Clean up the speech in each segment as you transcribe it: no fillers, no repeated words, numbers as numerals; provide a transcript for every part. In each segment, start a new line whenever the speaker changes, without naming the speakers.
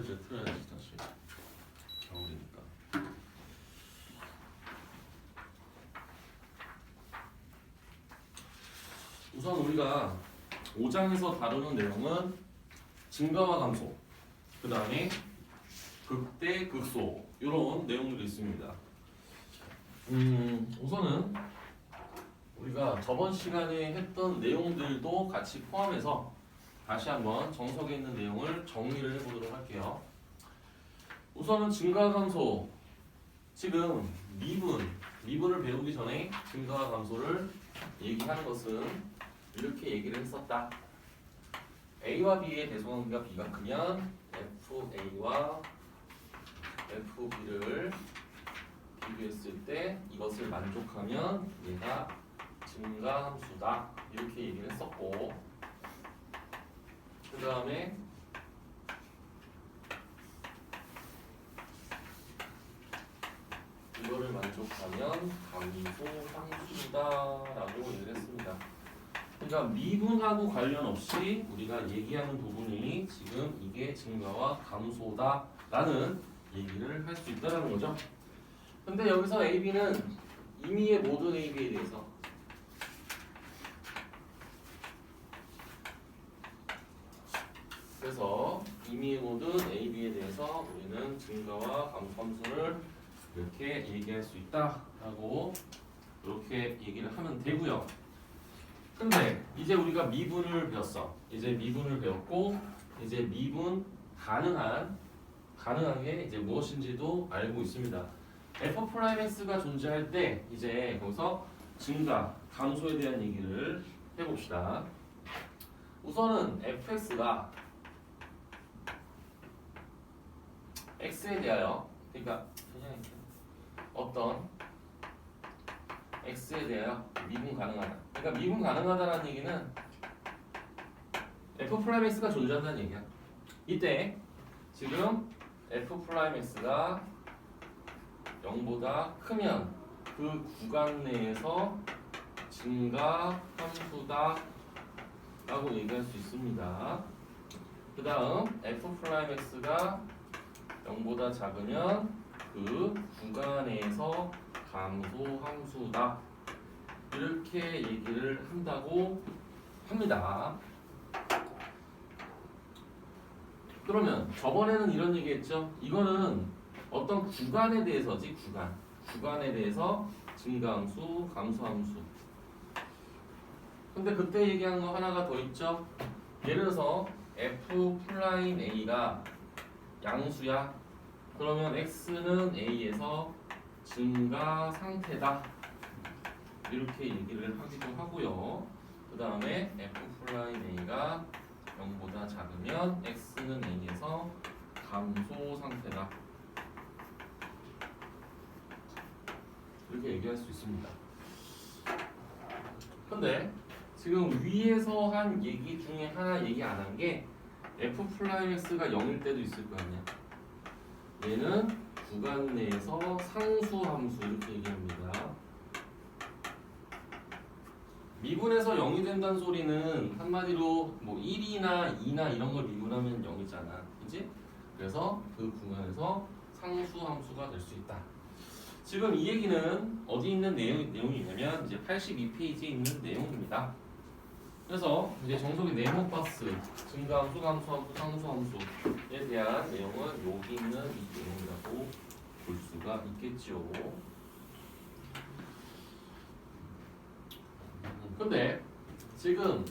틀어야지 다시. 겨울이니까. 우선 우리가 5장에서 다루는 내용은 증가와 감소, 그 다음에 극대, 극소 이런 내용들이 있습니다. 우선은 우리가 저번 시간에 했던 내용들도 같이 포함해서 다시 한번 정석에 있는 내용을 정리를 해보도록 할게요. 우선은 증가, 감소. 지금 미분을 배우기 전에 증가와 감소를 얘기하는 것은 이렇게 얘기를 했었다. A와 B의 대소관계가 B가 크면 FA와 FB를 비교했을 때 이것을 만족하면 얘가 증가함수다. 이렇게 얘기를 했었고, 그 다음에 이거를 만족하면 감소함수다라고 얘기를 했습니다. 그러니까 미분하고 관련 없이 우리가 얘기하는 부분이 지금 이게 증가와 감소다라는 얘기를 할 수 있다는 거죠. 근데 여기서 AB는 임의의 모든 AB에 대해서 그래서 임의의 모든 AB에 대해서 우리는 증가와 감소함수를 이렇게 얘기할 수 있다라고 이렇게 얘기를 하면 되고요. 근데 이제 우리가 미분을 배웠어. 이제 미분을 배웠고 이제 미분 가능한 게 이제 무엇인지도 알고 있습니다. F'X가 존재할 때 이제 거기서 증가, 감소에 대한 얘기를 해봅시다. 우선은 fx가 x에 대하여, 그러니까 그냥 어떤 x에 대하여 미분 가능하다. 그러니까 미분 가능하다라는 얘기는 f'x가 존재한다는 얘기야. 이때 지금 f'x가 0보다 크면 그 구간 내에서 증가 함수다 라고 얘기할 수 있습니다. 그 다음 f'x가 0보다 작으면 그 구간에서 감소 함수다 이렇게 얘기를 한다고 합니다. 그러면 저번에는 이런 얘기 했죠. 이거는 어떤 구간에 대해서지, 구간에 대해서 증가함수, 감소함수. 근데 그때 얘기한 거 하나가 더 있죠. 예를 들어서 F'A가 양수야. 그러면 X는 A에서 증가 상태다. 이렇게 얘기를 하기도 하고요. 그 다음에 F'A가 0보다 작으면 X는 A에서 감소 상태다. 이렇게 얘기할 수 있습니다. 근데 지금 위에서 한 얘기 중에 하나 얘기 안 한 게 F'X가 0일 때도 있을 거 아니야. 얘는 구간 내에서 상수함수 이렇게 얘기합니다. 미분에서 0이 된다는 소리는 한마디로 뭐 1이나 2나 이런 걸 미분하면 0이잖아. 그치? 그래서 그 구간에서 상수함수가 될 수 있다. 지금 이 얘기는 어디 있는 내용이냐면 이제 82페이지에 있는 내용입니다. 그래서 이제 정석의 네모박스 증가함수, 감소함수, 상수함수에 대한 내용은 여기 있는 이 내용이라고 볼 수가 있겠죠. 근데 지금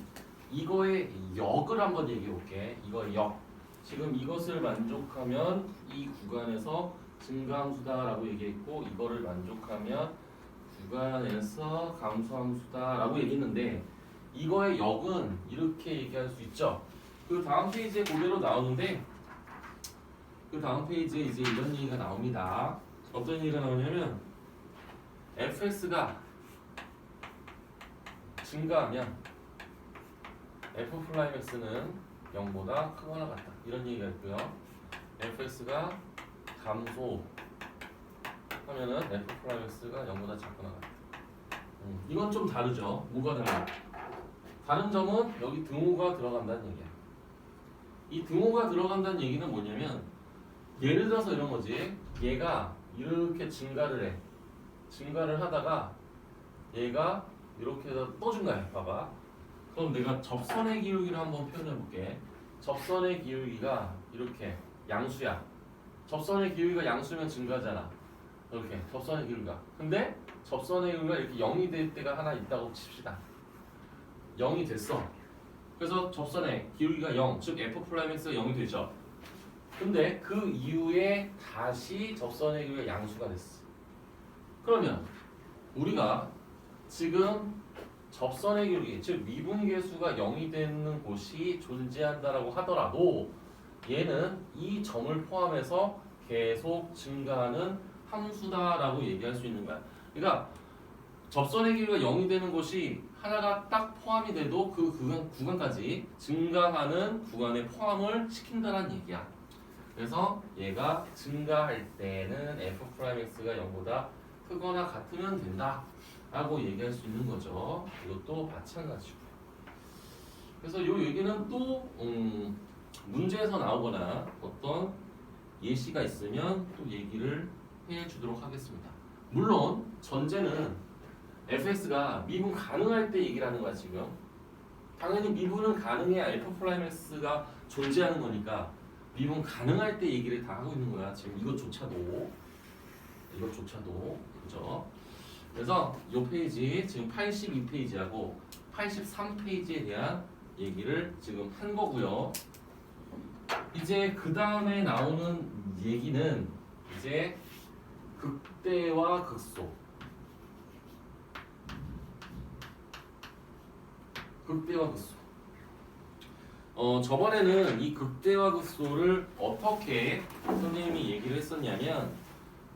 이거의 역을 한번 얘기해 볼게. 이거의 역. 지금 이것을 만족하면 이 구간에서 증가함수다라고 얘기했고, 이거를 만족하면 구간에서 감소함수다라고 얘기했는데, 이거의 역은 이렇게 얘기할 수 있죠. 그 다음 페이지에 그대로 나오는데, 그 다음 페이지에 이제 이런 얘기가 나옵니다. 어떤 얘기가 나오냐면 fx가 증가하면 f'x는 0보다 크거나 같다. 이런 얘기가 있고요. fx가 감소하면은 f'x가 0보다 작거나 같다. 이건 좀 다르죠. 뭐가 달라? 다른 점은 여기 등호가 들어간다는 얘기야. 이 등호가 들어간다는 얘기는 뭐냐면 예를 들어서 이런 거지. 얘가 이렇게 증가를 해. 증가를 하다가 얘가 이렇게 해서 또 증가해. 봐봐. 그럼 내가 접선의 기울기를 한번 표현해 볼게. 접선의 기울기가 이렇게 양수야. 접선의 기울기가 양수면 증가잖아. 이렇게 접선의 기울기가. 근데 접선의 기울기가 이렇게 0이 될 때가 하나 있다고 칩시다. 0이 됐어. 그래서 접선의 기울기가 0, 즉 F'X가 0이 되죠. 근데 그 이후에 다시 접선의 기울기가 양수가 됐어. 그러면 우리가 지금 접선의 기울기, 즉 미분계수가 0이 되는 곳이 존재한다라고 하더라도 얘는 이 점을 포함해서 계속 증가하는 함수다라고 얘기할 수 있는 거야. 그러니까 접선의 기울기가 0이 되는 곳이 하나가 딱 포함이 돼도 그 구간까지 증가하는 구간에 포함을 시킨다는 얘기야. 그래서 얘가 증가할 때는 F'X가 0보다 크거나 같으면 된다 라고 얘기할 수 있는 거죠. 이것도 마찬가지고요. 그래서 이 얘기는 또 문제에서 나오거나 어떤 예시가 있으면 또 얘기를 해주도록 하겠습니다. 물론 전제는 fx가 미분 가능할 때 얘기를 하는 거야 지금. 당연히 미분은 가능해야 F'X가 존재하는 거니까 미분 가능할 때 얘기를 다 하고 있는 거야 지금. 이것조차도 그죠? 그래서 이 페이지 지금 82페이지하고 83페이지에 대한 얘기를 지금 한 거고요. 이제 그 다음에 나오는 얘기는 이제 극대와 극소. 극대와 극소. 저번에는 이 극대와 극소를 어떻게 선생님이 얘기를 했었냐면,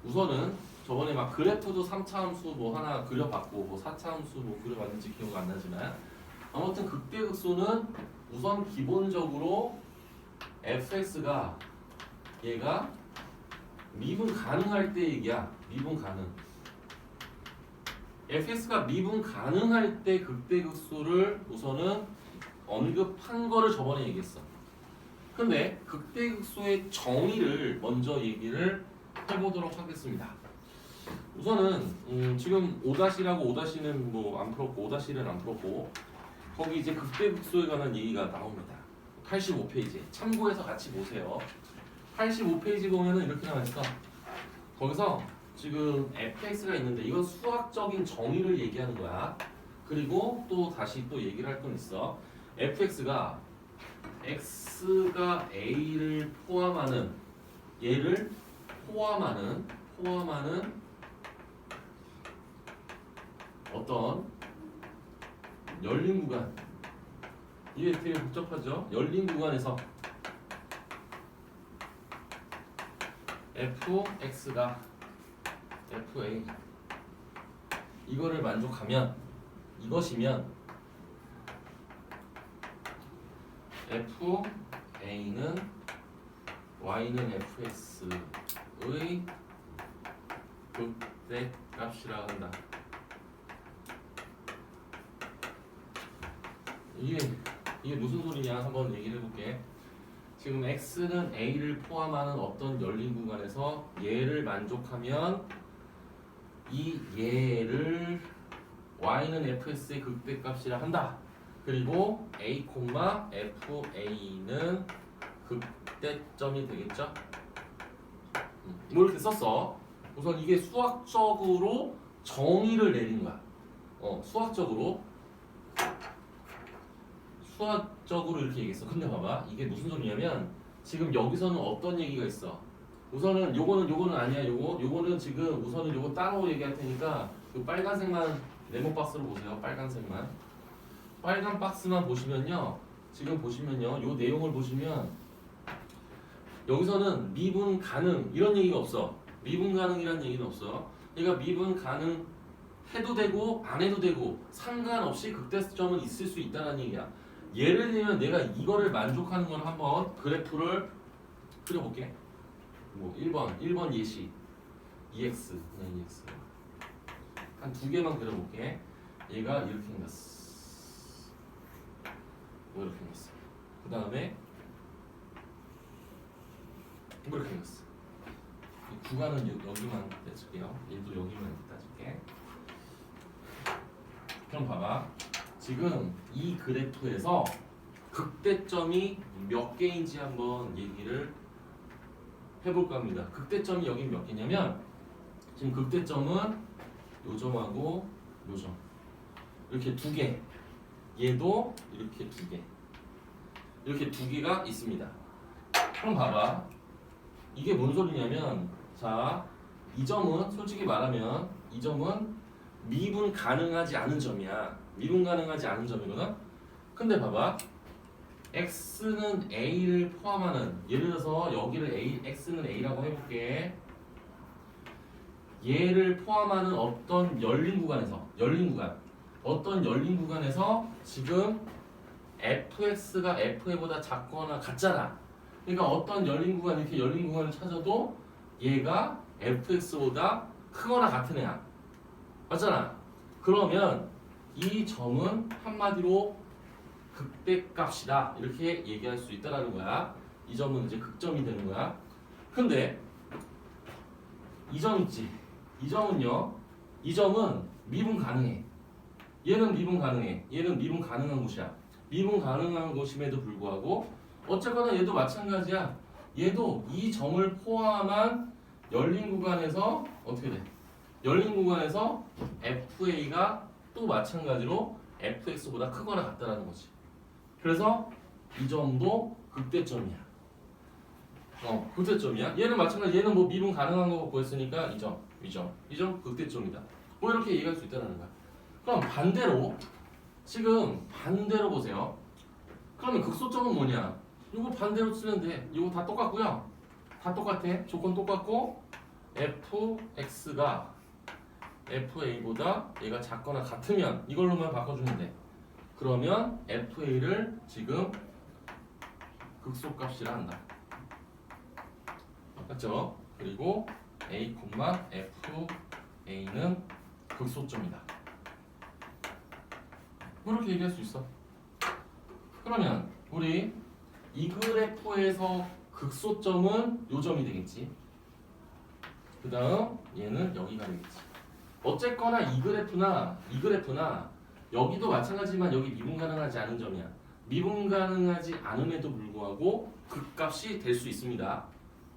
우선은 저번에 막 그래프도 3차 함수 뭐 하나 그려봤고 뭐 4차 함수 뭐 그려봤는지 기억 안 나지만, 아무튼 극대 극소는 우선 기본적으로 fx가 얘가 미분 가능할 때 얘기야. 미분 가능. fx가 미분 가능할 때 극대 극소를 우선은 언급한 거를 저번에 얘기했어. 근데 극대 극소의 정의를 먼저 얘기를 해보도록 하겠습니다. 우선은 지금 5-라고 5-는 뭐 안 풀었고 5-는 안 풀었고, 거기 이제 극대 극소에 관한 얘기가 나옵니다. 85페이지 참고해서 같이 보세요. 85페이지 보면은 이렇게 나와 있어. 거기서 지금 fx가 있는데 이건 수학적인 정의를 얘기하는 거야. 그리고 또 다시 또 얘기를 할 건 있어. fx가 x가 a를 포함하는, 얘를 포함하는 어떤 열린 구간, 이게 되게 복잡하죠? 열린 구간에서 fx가 fa 이거를 만족하면, 이것이면 fa는 y는 fx의 극대 값이라 한다. 이게 무슨 소리냐 한번 얘기를 해볼게. 지금 x는 a를 포함하는 어떤 열린 구간에서 얘를 만족하면 이 얘를 y는 fx의 극대값이라 한다. 그리고 a, fa는 극대점이 되겠죠? 뭐 이렇게 썼어. 우선 이게 수학적으로 정의를 내린 거야. 수학적으로 이렇게 얘기했어. 근데 봐봐, 이게 무슨 소리냐면 지금 여기서는 어떤 얘기가 있어. 우선은 요거는 아니야. 요거는 지금 우선은 요거 따로 얘기할 테니까 그 빨간색만 네모 박스로 보세요. 빨간 박스만 보시면요, 지금 보시면요, 요 내용을 보시면 여기서는 미분 가능 이런 얘기가 없어. 미분 가능이란 얘기는 없어. 그러니까 미분 가능 해도 되고 안 해도 되고 상관없이 극대점은 있을 수 있다는 얘기야. 예를 들면 내가 이거를 만족하는 건 한번 그래프를 그려볼게. 뭐 1번 예시 EX, 그냥 EX 한 두 개만 그려볼게. 얘가 이렇게 생겼어. 뭐 이렇게 생겼어. 그 다음에 뭐 이렇게 생겼어. 구간은 여기만 떼줄게요. 얘도 여기만 따줄게. 그럼 봐봐. 지금 이 그래프에서 극대점이 몇 개인지 한번 얘기를 해볼까 합니다. 극대점이 여기 몇 개냐면 지금 극대점은 요 점하고 요 점 이렇게 두 개, 얘도 이렇게 두 개, 이렇게 두 개가 있습니다. 그럼 봐봐. 이게 뭔 소리냐면 자, 이 점은 솔직히 말하면 이 점은 미분 가능하지 않은 점이야. 미분 가능하지 않은 점이거든. 근데 봐봐. x는 a를 포함하는, 예를 들어서 여기를 x는 a라고 해볼게. 얘를 포함하는 어떤 열린 구간에서 어떤 열린 구간에서 지금 fx가 fa보다 작거나 같잖아. 그러니까 어떤 열린 구간, 이렇게 열린 구간을 찾아도 얘가 fx보다 크거나 같은 애야. 맞잖아. 그러면 이 점은 한마디로 극대값이다, 이렇게 얘기할 수 있다라는 거야. 이 점은 이제 극점이 되는 거야. 근데 이 점 있지. 이 점은요. 이 점은 미분 가능해. 얘는 미분 가능해. 얘는 미분 가능한 곳이야. 미분 가능한 곳임에도 불구하고 어쨌거나 얘도 마찬가지야. 얘도 이 점을 포함한 열린 구간에서 어떻게 돼? 열린 구간에서 FA가 또 마찬가지로 FX보다 크거나 같다라는 거지. 그래서 이 점도 극대점이야. 극대점이야. 얘는 마찬가지. 얘는 뭐 미분 가능한 거 보였으니까 이 점 극대점이다. 뭐 이렇게 얘기할 수 있다는 거야. 그럼 반대로 지금 반대로 보세요. 그러면 극소점은 뭐냐? 이거 반대로 쓰면 돼. 이거 다 똑같고요. 다 똑같아. 조건 똑같고 fx가 fa보다 얘가 작거나 같으면 이걸로만 바꿔주면 돼. 그러면 fa를 지금 극소값이라 한다. 맞죠? 그리고 a, fa는 극소점이다. 이렇게 얘기할 수 있어. 그러면 우리 이 그래프에서 극소점은 요 점이 되겠지. 그 다음 얘는 여기가 되겠지. 어쨌거나 이 그래프나 여기도 마찬가지지만 여기 미분 가능하지 않은 점이야. 미분 가능하지 않음에도 불구하고 극값이 될 수 있습니다.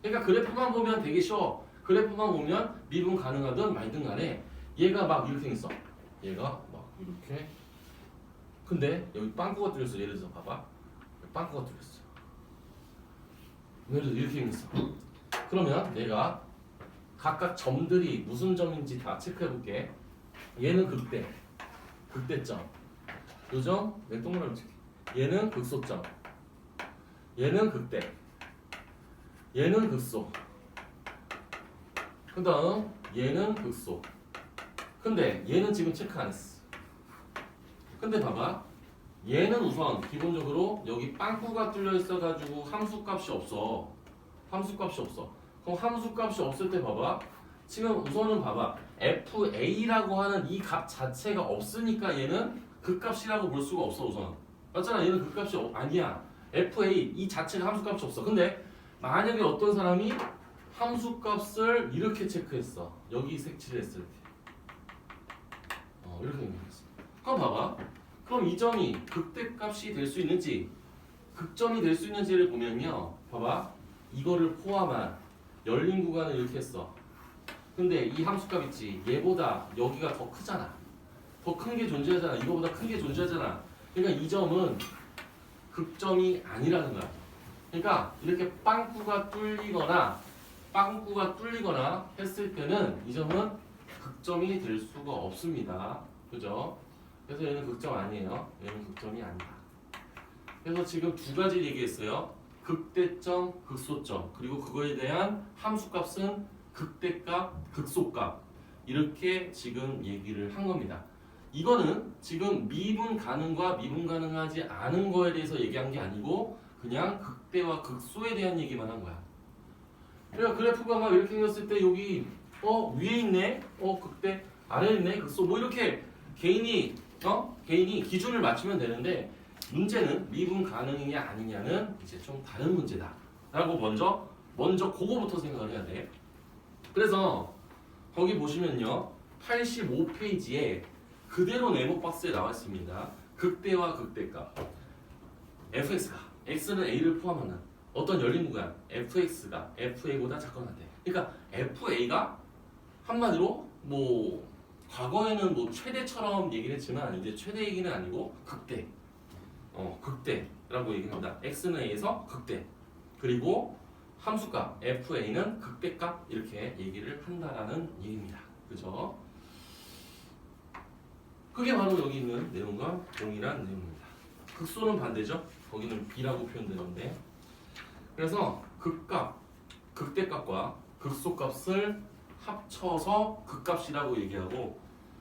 그러니까 그래프만 보면 되게 쉬워. 그래프만 보면 미분 가능하든 말든 간에 얘가 막 이렇게 있어. 얘가 막 이렇게. 근데 여기 빵꾸가 뚫렸어. 예를 들어서 봐봐. 빵꾸가 뚫렸어. 예를 들어서 이렇게 있어. 그러면 내가 각각 점들이 무슨 점인지 다 체크해 볼게. 얘는 극대점. 요 점, 내 동그라미 칠게. 얘는 극소점. 얘는 극대. 얘는 극소. 그 다음 얘는 극소. 근데 얘는 지금 체크 안 했어. 근데 봐봐. 얘는 우선 기본적으로 여기 빵꾸가 뚫려 있어가지고 함수값이 없어. 그럼 함수값이 없을 때 봐봐. 지금 우선은 봐봐. FA라고 하는 이 값 자체가 없으니까 얘는 극값이라고 볼 수가 없어 우선. 맞잖아. 얘는 극값이 아니야. FA 이 자체가 함수값이 없어. 근데 만약에 어떤 사람이 함수값을 이렇게 체크했어. 여기 색칠을 했을 때. 이렇게 생겼어. 그럼 봐봐. 그럼 이 점이 극대값이 될 수 있는지 극점이 될 수 있는지를 보면요. 봐봐. 이거를 포함한 열린 구간을 이렇게 했어. 근데 이 함수값 있지. 얘보다 여기가 더 크잖아. 더 큰 게 존재하잖아. 이거보다 큰 게 존재하잖아. 그러니까 이 점은 극점이 아니라는 거야. 그러니까 이렇게 빵꾸가 뚫리거나 했을 때는 이 점은 극점이 될 수가 없습니다. 그죠? 그래서 얘는 극점 아니에요. 얘는 극점이 아니다. 그래서 지금 두 가지 얘기했어요. 극대점, 극소점. 그리고 그거에 대한 함수값은 극대값, 극소값. 이렇게 지금 얘기를 한 겁니다. 이거는 지금 미분 가능과 미분 가능하지 않은 거에 대해서 얘기한 게 아니고 그냥 극대와 극소에 대한 얘기만 한 거야. 그러니까 그래프가 막 이렇게 생겼을 때 여기 위에 있네, 극대, 아래에 있네, 극소 뭐 이렇게 개인이 기준을 맞추면 되는데 문제는 미분 가능이냐 아니냐는 이제 좀 다른 문제다 라고 먼저 그거부터 생각을 해야 돼. 그래서 거기 보시면요 85페이지에 그대로 네모 박스에 나와 있습니다. 극대와 극대값 fx가 x는 a를 포함하는 어떤 열린 구간 fx가 fa보다 작거나 같아. 그러니까 fa가 한마디로 뭐 과거에는 뭐 최대처럼 얘기를 했지만 이제 최대 얘기는 아니고 극대 극대라고 얘기합니다. x는 a에서 극대 그리고 함수값 fa는 극대값 이렇게 얘기를 한다라는 얘기입니다. 그죠? 그게 바로 여기 있는 내용과 동일한 내용입니다. 극소는 반대죠. 거기는 b라고 표현되는데 그래서 극값, 극대값과 극소값을 합쳐서 극값이라고 얘기하고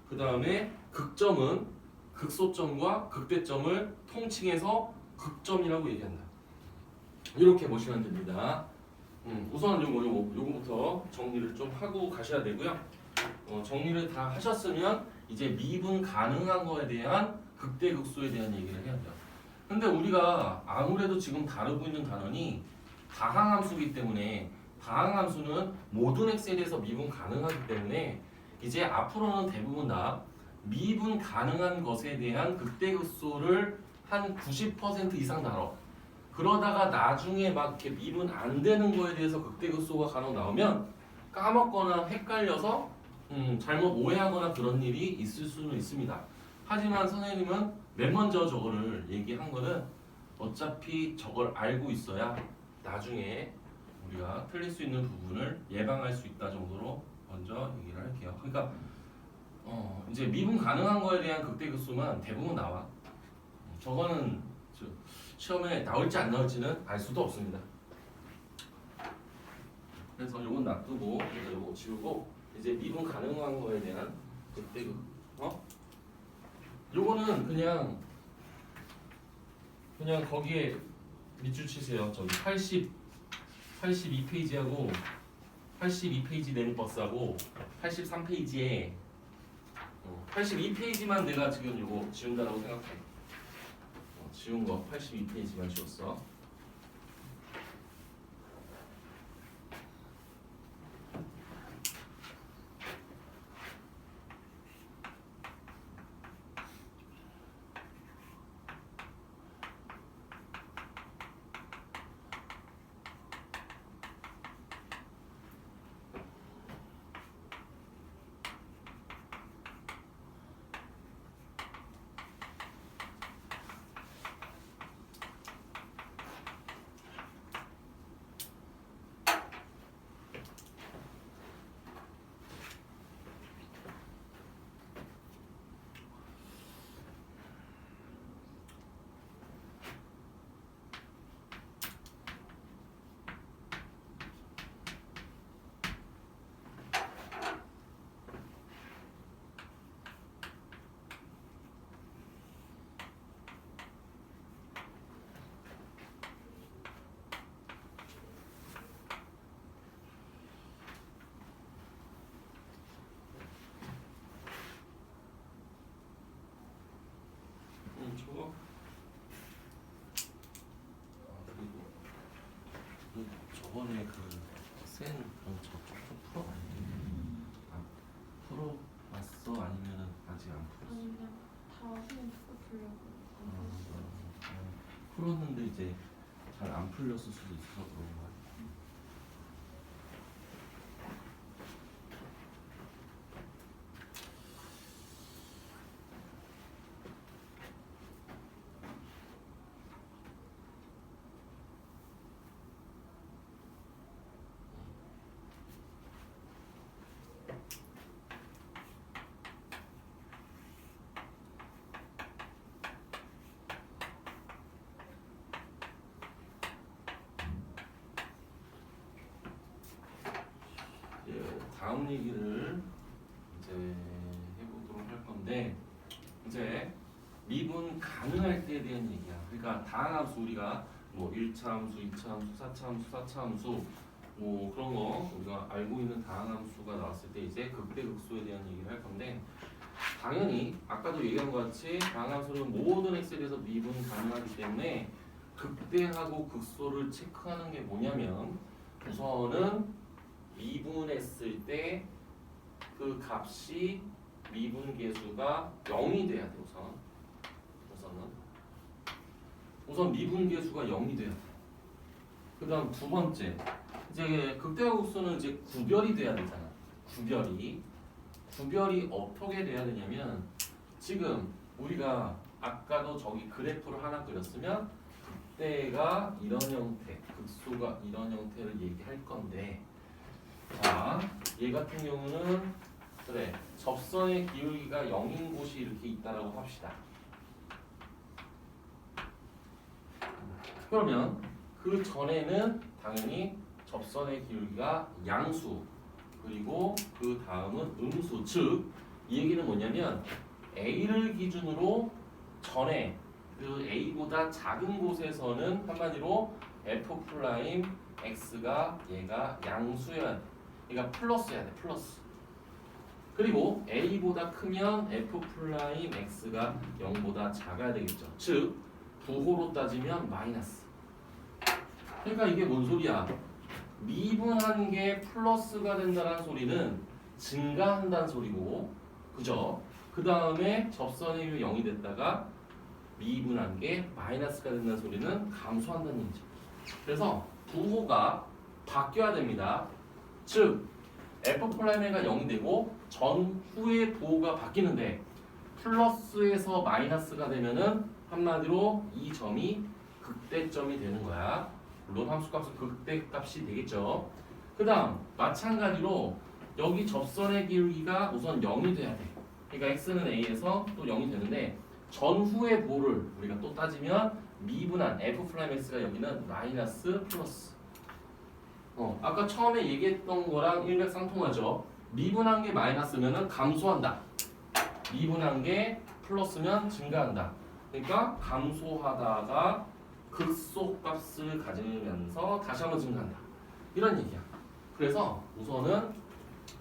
그 다음에 극점은 극소점과 극대점을 통칭해서 극점이라고 얘기한다. 이렇게 보시면 됩니다. 우선 요거부터 정리를 좀 하고 가셔야 되고요. 정리를 다 하셨으면 이제 미분 가능한 거에 대한 극대 극소에 대한 얘기를 해야 돼요. 근데 우리가 아무래도 지금 다루고 있는 단원이 다항함수이기 때문에 다항함수는 모든 x에 대해서 미분 가능하기 때문에 이제 앞으로는 대부분 다 미분 가능한 것에 대한 극대 극소를 한 90% 이상 다뤄. 그러다가 나중에 막 이렇게 미분 안 되는 거에 대해서 극대 극소가 간혹 나오면 까먹거나 헷갈려서 잘못 오해하거나 그런 일이 있을 수는 있습니다. 하지만 선생님은 맨 먼저 저거를 얘기한 거는 어차피 저걸 알고 있어야 나중에 우리가 틀릴 수 있는 부분을 예방할 수 있다 정도로 먼저 얘기를 할게요. 그러니까 이제 미분 가능한 거에 대한 극대극소만 대부분 나와. 저거는 시험에 나올지 안 나올지는 알 수도 없습니다. 그래서 요건 놔두고 요거 지우고 이제 미분 가능한 거에 대한 극대극 요거는 그냥 거기에 밑줄 치세요. 저기 82페이지하고 82페이지 네모박스하고 83페이지에 82페이지만 내가 지금 요거 지운다라고 생각해. 지운 거 82페이지만 지웠어. 저거 그리고 저번에 그센 저쪽 좀 풀어 풀어왔어 아니면은 아직 안 풀었어?
아니 그냥 다시 풀려고
풀었는데 이제 잘 안 풀렸을 수도 있어서 그런 거야. 다음 얘기를 이제 해보도록 할 건데 이제 미분 가능할 때에 대한 얘기야. 그러니까 다항함수 우리가 뭐 1차 함수, 2차 함수, 4차 함수, 4차 함수 뭐 그런 거 우리가 알고 있는 다항함수가 나왔을 때 이제 극대극소에 대한 얘기를 할 건데 당연히 아까도 얘기한 것 같이 다항함수는 모든 x에 대해서 미분 가능하기 때문에 극대하고 극소를 체크하는 게 뭐냐면 우선은 미분했을 때 그 값이 미분계수가 0이 돼야 돼 우선 미분계수가 0이 돼야 돼. 그 다음 두 번째 이제 극대화국수는 이제 구별이 돼야 되잖아. 구별이 어떻게 돼야 되냐면 지금 우리가 아까도 저기 그래프를 하나 그렸으면 극대가 이런 형태, 극소가 이런 형태를 얘기할 건데 자, 얘 같은 경우는 그래 접선의 기울기가 0인 곳이 이렇게 있다라고 합시다. 그러면 그 전에는 당연히 접선의 기울기가 양수 그리고 그 다음은 음수 즉 이 얘기는 뭐냐면 A를 기준으로 전에 그 A보다 작은 곳에서는 한마디로 F 프라임 X가 얘가 양수여야 돼. 그러니까 플러스여야 돼. 플러스. 그리고 A보다 크면 F 프라임 X가 0보다 작아야 되겠죠. 즉 부호로 따지면 마이너스. 그러니까 이게 뭔 소리야? 미분한 게 플러스가 된다는 소리는 증가한다는 소리고 그죠? 그 다음에 접선의 율이 0이 됐다가 미분한 게 마이너스가 된다는 소리는 감소한다는 얘기죠. 그래서 부호가 바뀌어야 됩니다. 즉 F'A가 0이 되고 전후의 부호가 바뀌는데 플러스에서 마이너스가 되면은 한마디로 이 점이 극대점이 되는 거야. 물론 함수값은 극대값이 되겠죠. 그 다음 마찬가지로 여기 접선의 기울기가 우선 0이 돼야 돼. 그러니까 x는 a에서 또 0이 되는데 전후의 부호를 우리가 또 따지면 미분한 f'x가 여기는 마이너스 플러스. 아까 처음에 얘기했던 거랑 일맥상통하죠. 미분한 게 마이너스면은 감소한다. 미분한 게 플러스면 증가한다. 그러니까 감소하다가 극소값을 가지면서 다시 한번 증가한다. 이런 얘기야. 그래서 우선은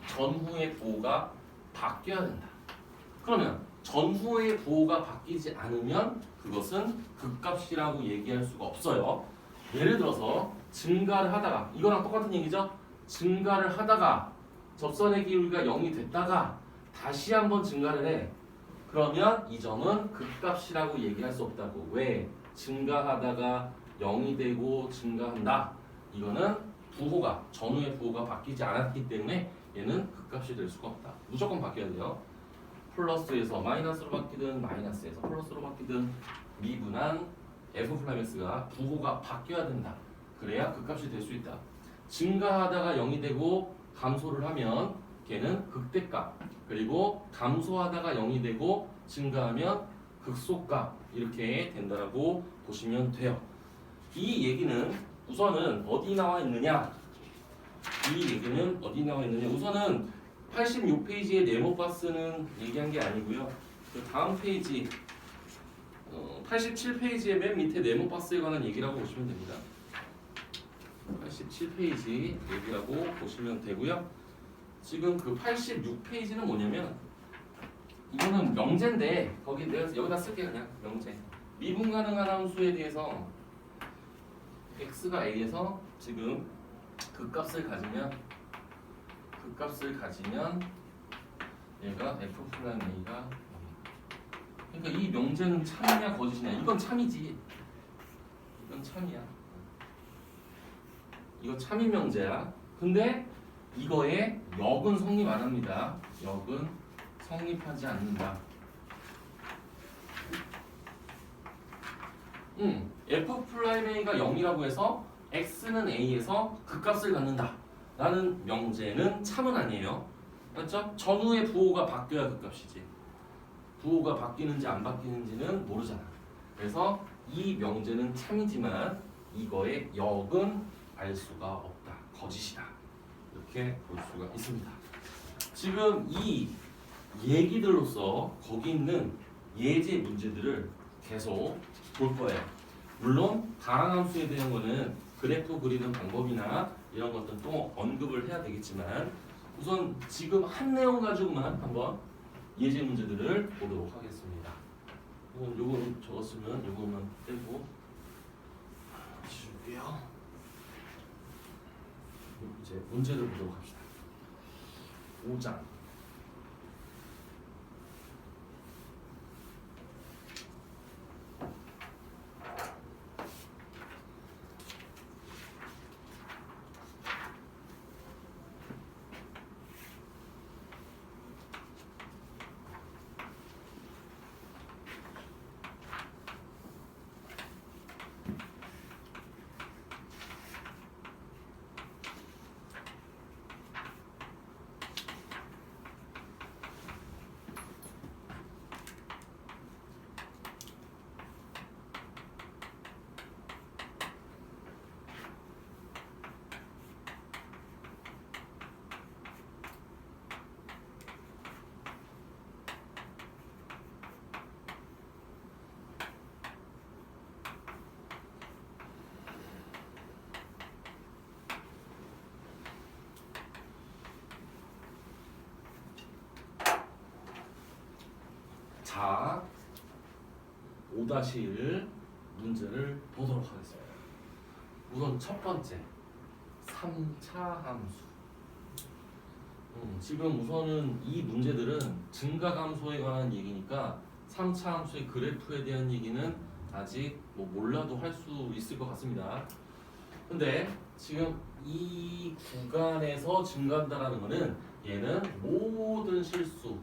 전후의 부호가 바뀌어야 된다. 그러면 전후의 부호가 바뀌지 않으면 그것은 극값이라고 얘기할 수가 없어요. 예를 들어서 증가를 하다가 이거랑 똑같은 얘기죠. 증가를 하다가 접선의 기울기가 0이 됐다가 다시 한번 증가를 해. 그러면 이 점은 극값이라고 얘기할 수 없다고. 왜? 증가하다가 0이 되고 증가한다. 이거는 부호가 전후의 부호가 바뀌지 않았기 때문에 얘는 극값이 될 수가 없다. 무조건 바뀌어야 돼요. 플러스에서 마이너스로 바뀌든 마이너스에서 플러스로 바뀌든 미분한 F'X가 부호가 바뀌어야 된다. 그래야 극값이 될 수 있다. 증가하다가 0이 되고 감소를 하면 걔는 극대값. 그리고 감소하다가 0이 되고 증가하면 극소값. 이렇게 된다라고 보시면 돼요. 이 얘기는 우선은 어디 나와 있느냐? 우선은 86페이지에 네모가스는 얘기한 게 아니고요. 그 다음 페이지 87페이지의 맨 밑에 네모가스에 관한 얘기라고 보시면 됩니다. 87페이지 얘기라고 보시면 되고요. 지금 그 86페이지는 뭐냐면 이거는 명제인데 거기 내가 여기다 쓸게 그냥 명제. 미분 가능한 함수에 대해서 x가 a에서 지금 극값을 가지면 얘가 f 플러스 a가 그러니까 이 명제는 참이냐 거짓이냐. 이건 참이지. 이건 참이야. 이거 참이 명제야. 근데 이거에 역은 성립 안 합니다. 역은 성립하지 않는다. F'A가 0이라고 해서 X는 A에서 극값을 갖는다 라는 명제는 참은 아니에요. 맞죠? 전후의 부호가 바뀌어야 극값이지. 부호가 바뀌는지 안 바뀌는지는 모르잖아. 그래서 이 명제는 참이지만 이거의 역은 알 수가 없다. 거짓이다. 이렇게 볼 수가 있습니다. 지금 이 얘기들로서 거기 있는 예제 문제들을 계속 볼 거예요. 물론 다항함수에 대한 거는 그래프 그리는 방법이나 이런 것들 또 언급을 해야 되겠지만 우선 지금 한 내용 가지고만 한번 예제 문제들을 보도록 하겠습니다. 요거는 적었으면 요거만 떼고 지울게요. 이제 문제를 보도록 합시다. 5장. 자, 5-1 문제를 보도록 하겠습니다. 우선 첫 번째, 3차 함수. 지금 우선은 이 문제들은 증가감소에 관한 얘기니까 3차 함수의 그래프에 대한 얘기는 아직 뭐 몰라도 할 수 있을 것 같습니다. 근데 지금 이 구간에서 증가한다라는 거는 얘는 모든 실수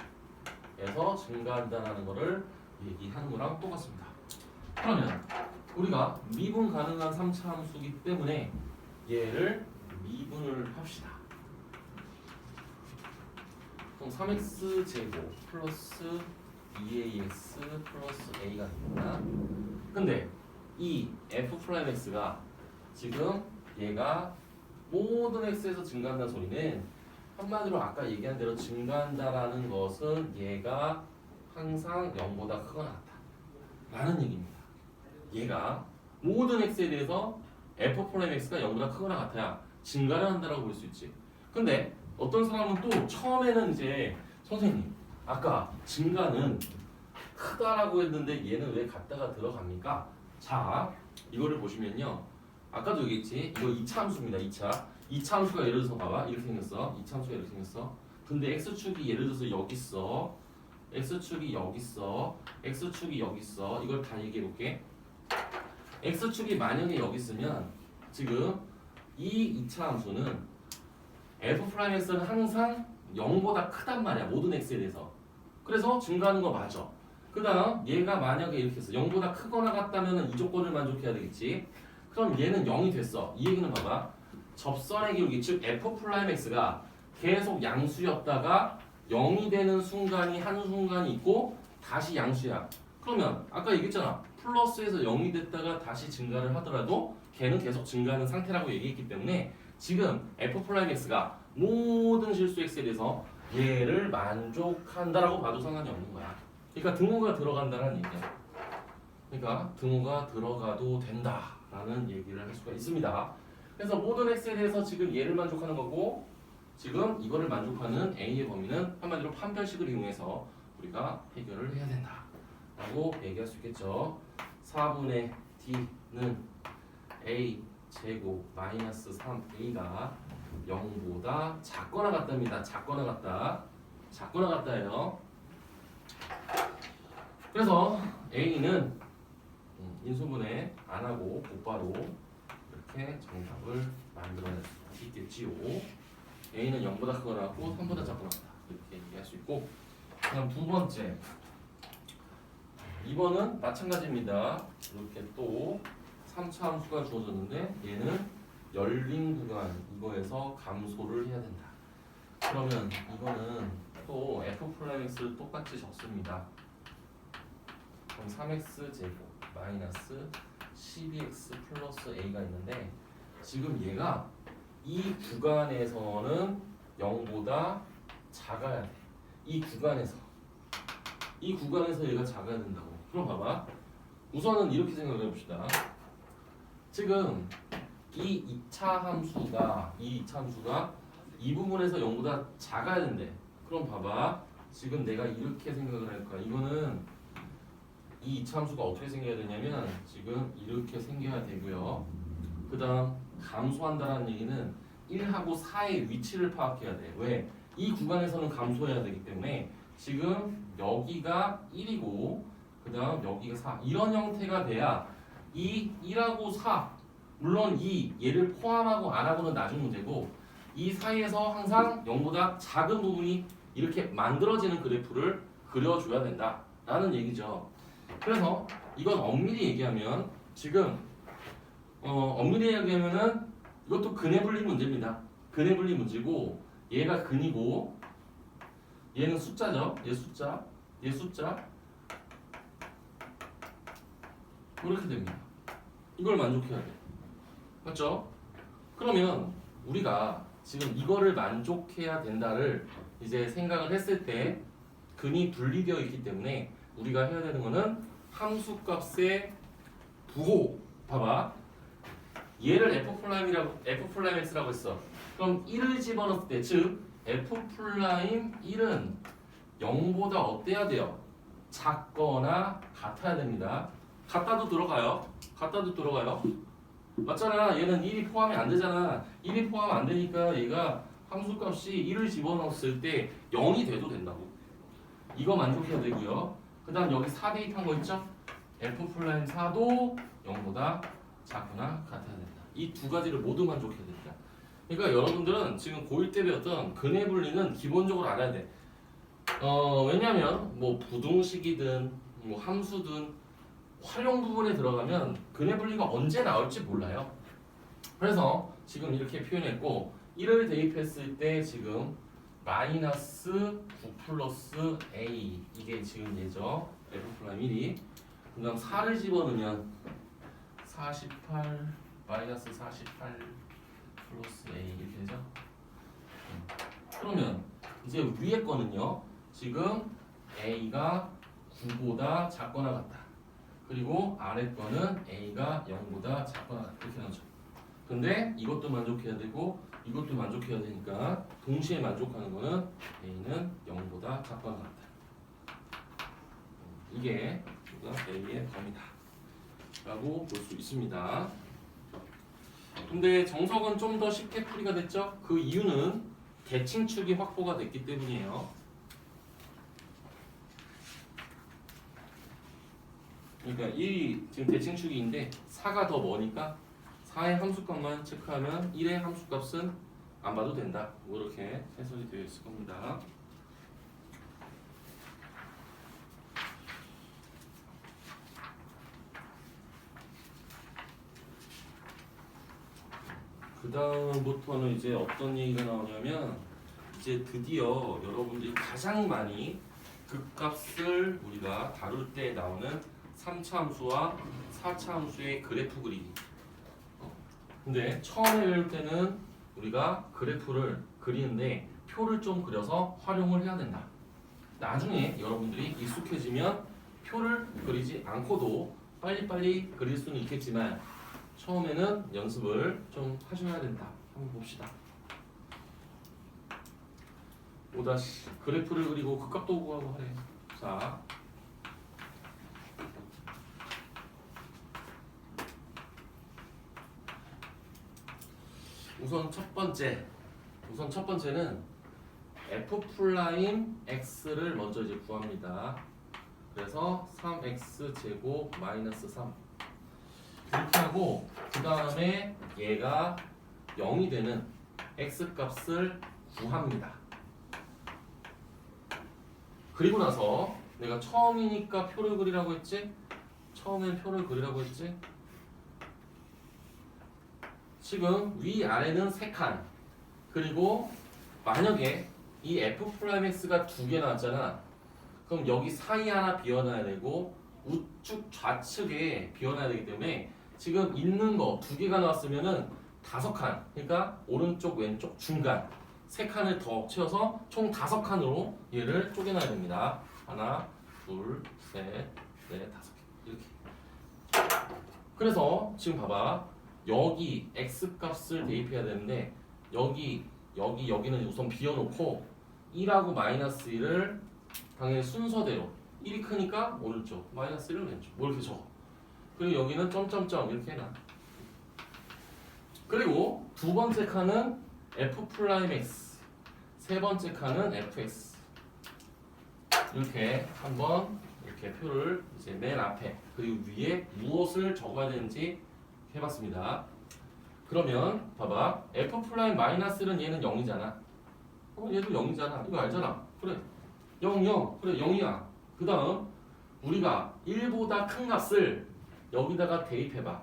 에서 증가한다는 것을 얘기하는 거랑 똑같습니다. 그러면 우리가 미분 가능한 3차 함수이기 때문에 얘를 미분을 합시다. 그럼 3x 제곱 플러스 2ax 플러스 a가 됩니다. 근데 이 f'x가 지금 얘가 모든 x에서 증가한다는 소리는 한마디로 아까 얘기한 대로 증가한다라는 것은 얘가 항상 0보다 크거나 같다 라는 얘기입니다. 얘가 모든 x에 대해서 f'x가 0보다 크거나 같아야 증가를 한다라고 볼 수 있지. 근데 어떤 사람은 또 처음에는 이제 선생님 아까 증가는 크다라고 했는데 얘는 왜 같다가 들어갑니까? 자, 이거를 보시면요. 아까도 얘기했지. 이거 2차 함수입니다. 2차 함수가 예를 들어서 봐봐. 이렇게 생겼어. 2차 함수가 이렇게 생겼어. 근데 x축이 예를 들어서 여기 있어. x축이 여기 있어. x축이 여기 있어. 이걸 다 얘기해 볼게. x축이 만약에 여기 있으면 지금 이 2차 함수는 f'x는 항상 0보다 크단 말이야. 모든 x에 대해서. 그래서 증가하는 거 맞아. 그 다음 얘가 만약에 이렇게 했어. 0보다 크거나 같다면 이 조건을 만족해야 되겠지. 그럼 얘는 0이 됐어. 이 얘기는 봐봐. 접선의 기울기 즉 f'x가 계속 양수였다가 0이 되는 순간이 한순간이 있고 다시 양수야. 그러면 아까 얘기했잖아. 플러스에서 0이 됐다가 다시 증가를 하더라도 걔는 계속 증가하는 상태라고 얘기했기 때문에 지금 f'x가 모든 실수 x에 대해서 얘를 만족한다라고 봐도 상관이 없는 거야. 그러니까 등호가 들어간다는 얘기야. 그러니까 등호가 들어가도 된다라는 얘기를 할 수가 있습니다. 그래서 모든 x에 대해서 지금 얘를 만족하는 거고 지금 이거를 만족하는 a의 범위는 한마디로 판별식을 이용해서 우리가 해결을 해야 된다 라고 얘기할 수 있겠죠. 4분의 d는 a 제곱 마이너스 3a가 0보다 작거나 같답니다. 작거나 같다. 작거나 같다예요. 그래서 a는 인수분해 안 하고 곧바로 이렇게 정답을 만들어낼 수 있겠지요. a는 0보다 크거나 같고 3보다 작거나 같다. 이렇게 얘기할 수 있고 그다음 두 번째 2번은 마찬가지입니다. 이렇게 또 3차 함수가 주어졌는데 얘는 열린 구간 이거에서 감소를 해야 된다. 그러면 이거는 또 f'x를 똑같이 적습니다. 그럼 3x 제곱 마이너스 12x 플러스 a가 있는데 지금 얘가 이 구간에서는 0보다 작아야 돼. 이 구간에서 얘가 작아야 된다고. 그럼 봐봐. 우선은 이렇게 생각을 해봅시다. 지금 이 2차 함수가 이 부분에서 0보다 작아야 된대. 그럼 봐봐. 지금 내가 이렇게 생각을 할 거야. 이거는 이 2차 함수가 어떻게 생겨야 되냐면 지금 이렇게 생겨야 되고요. 그 다음 감소한다는 얘기는 1하고 4의 위치를 파악해야 돼. 왜? 이 구간에서는 감소해야 되기 때문에 지금 여기가 1이고 그 다음 여기가 4 이런 형태가 돼야 이 1하고 4 물론 이 얘를 포함하고 안 하고는 나중 문제고 이 사이에서 항상 0보다 작은 부분이 이렇게 만들어지는 그래프를 그려줘야 된다 라는 얘기죠. 그래서 이건 엄밀히 얘기하면 지금 엄밀히 얘기하면은 이것도 근해 분리 문제입니다. 근해 분리 문제고 얘가 근이고 얘는 숫자죠. 얘 숫자, 얘 숫자 이렇게 됩니다. 이걸 만족해야 돼. 맞죠? 그러면 우리가 지금 이거를 만족해야 된다를 이제 생각을 했을 때 근이 분리되어 있기 때문에 우리가 해야 되는 거는 함수값의 부호. 봐봐. 얘를 F'X라고 했어. 그럼 1을 집어넣을 때, 즉 F'1은 0보다 어때야 돼요? 작거나 같아야 됩니다. 같다도 들어가요. 같다도 들어가요. 맞잖아. 얘는 1이 포함이 안 되잖아. 1이 포함 안 되니까 얘가 함수값이 1을 집어넣었을 때 0이 돼도 된다고. 이거 만족해야 되고요. 그 다음 여기 4 대입한 거 있죠? F'4도 0보다 작거나 같아야 된다. 이 두 가지를 모두 만족해야 된다. 그러니까 여러분들은 지금 고1 때 배웠던 근해 분리는 기본적으로 알아야 돼. 왜냐면 뭐 부등식이든 뭐 함수든 활용 부분에 들어가면 근해 분리가 언제 나올지 몰라요. 그래서 지금 이렇게 표현했고 1을 대입했을 때 지금 마이너스 9 플러스 a 이게 지금 얘죠. F'1이 그 다음 4를 집어넣으면 48 마이너스 48 플러스 a 이렇게 되죠. 그러면 이제 위에 거는요. 지금 a가 9보다 작거나 같다. 그리고 아래 거는 a가 0보다 작거나 같다. 이렇게 나오죠. 근데 이것도 만족해야 되고 이것도 만족해야 되니까 동시에 만족하는 거는 a는 0보다 작거나 같다. 이게 a의 범위다 라고 볼 수 있습니다. 근데 정석은 좀 더 쉽게 풀이가 됐죠? 그 이유는 대칭축이 확보가 됐기 때문이에요. 그러니까 1이 지금 대칭축이인데 4가 더 머니까 4의 함수값만 체크하면 1의 함수값은 안 봐도 된다. 이렇게 해석이 되어 있을 겁니다. 그 다음부터는 이제 어떤 얘기가 나오냐면 이제 드디어 여러분들이 가장 많이 극값을 우리가 다룰 때 나오는 3차 함수와 4차 함수의 그래프 그리기. 근데 처음에 배울 때는 우리가 그래프를 그리는데 표를 좀 그려서 활용을 해야 된다. 나중에 여러분들이 익숙해지면 표를 그리지 않고도 빨리빨리 그릴 수는 있겠지만 처음에는 연습을 좀 하셔야 된다. 한번 봅시다. 5- 그래프를 그리고 극값도 구하고 하래. 자, 우선 첫 번째는 F'X를 먼저 이제 구합니다. 그래서 3x 제곱 마이너스 3 이렇게 하고 그 다음에 얘가 0이 되는 x 값을 구합니다. 그리고 나서 내가 처음이니까 표를 그리라고 했지? 처음엔 표를 그리라고 했지? 지금 위아래는 3칸 그리고 만약에 이 F'X가 2개 나왔잖아. 그럼 여기 사이 하나 비워놔야 되고 우측 좌측에 비워놔야 되기 때문에 지금 있는 거 2개가 나왔으면은 5칸 그러니까 오른쪽 왼쪽 중간 3칸을 더 채워서 총 5칸으로 얘를 쪼개놔야 됩니다. 하나 둘 셋 넷 5개 이렇게. 그래서 지금 봐봐 여기 x 값을 대입해야 되는데 여기는 우선 비워놓고 1하고 마이너스 1을 당연히 순서대로 1이 크니까 오른쪽 마이너스 1은 왼쪽 뭐 이렇게 적어. 그리고 여기는 점점점 이렇게 해놔. 그리고 두 번째 칸은 f 프라임 x 세 번째 칸은 fx 이렇게 한번 이렇게 표를 이제 맨 앞에 그리고 위에 무엇을 적어야 되는지 해봤습니다. 그러면 봐봐 f 프라임 마이너스는 얘는 0이잖아. 얘도 0이잖아. 이거 알잖아. 그래 0, 0 그래 0이야. 그 다음 우리가 1보다 큰 값을 여기다가 대입해봐.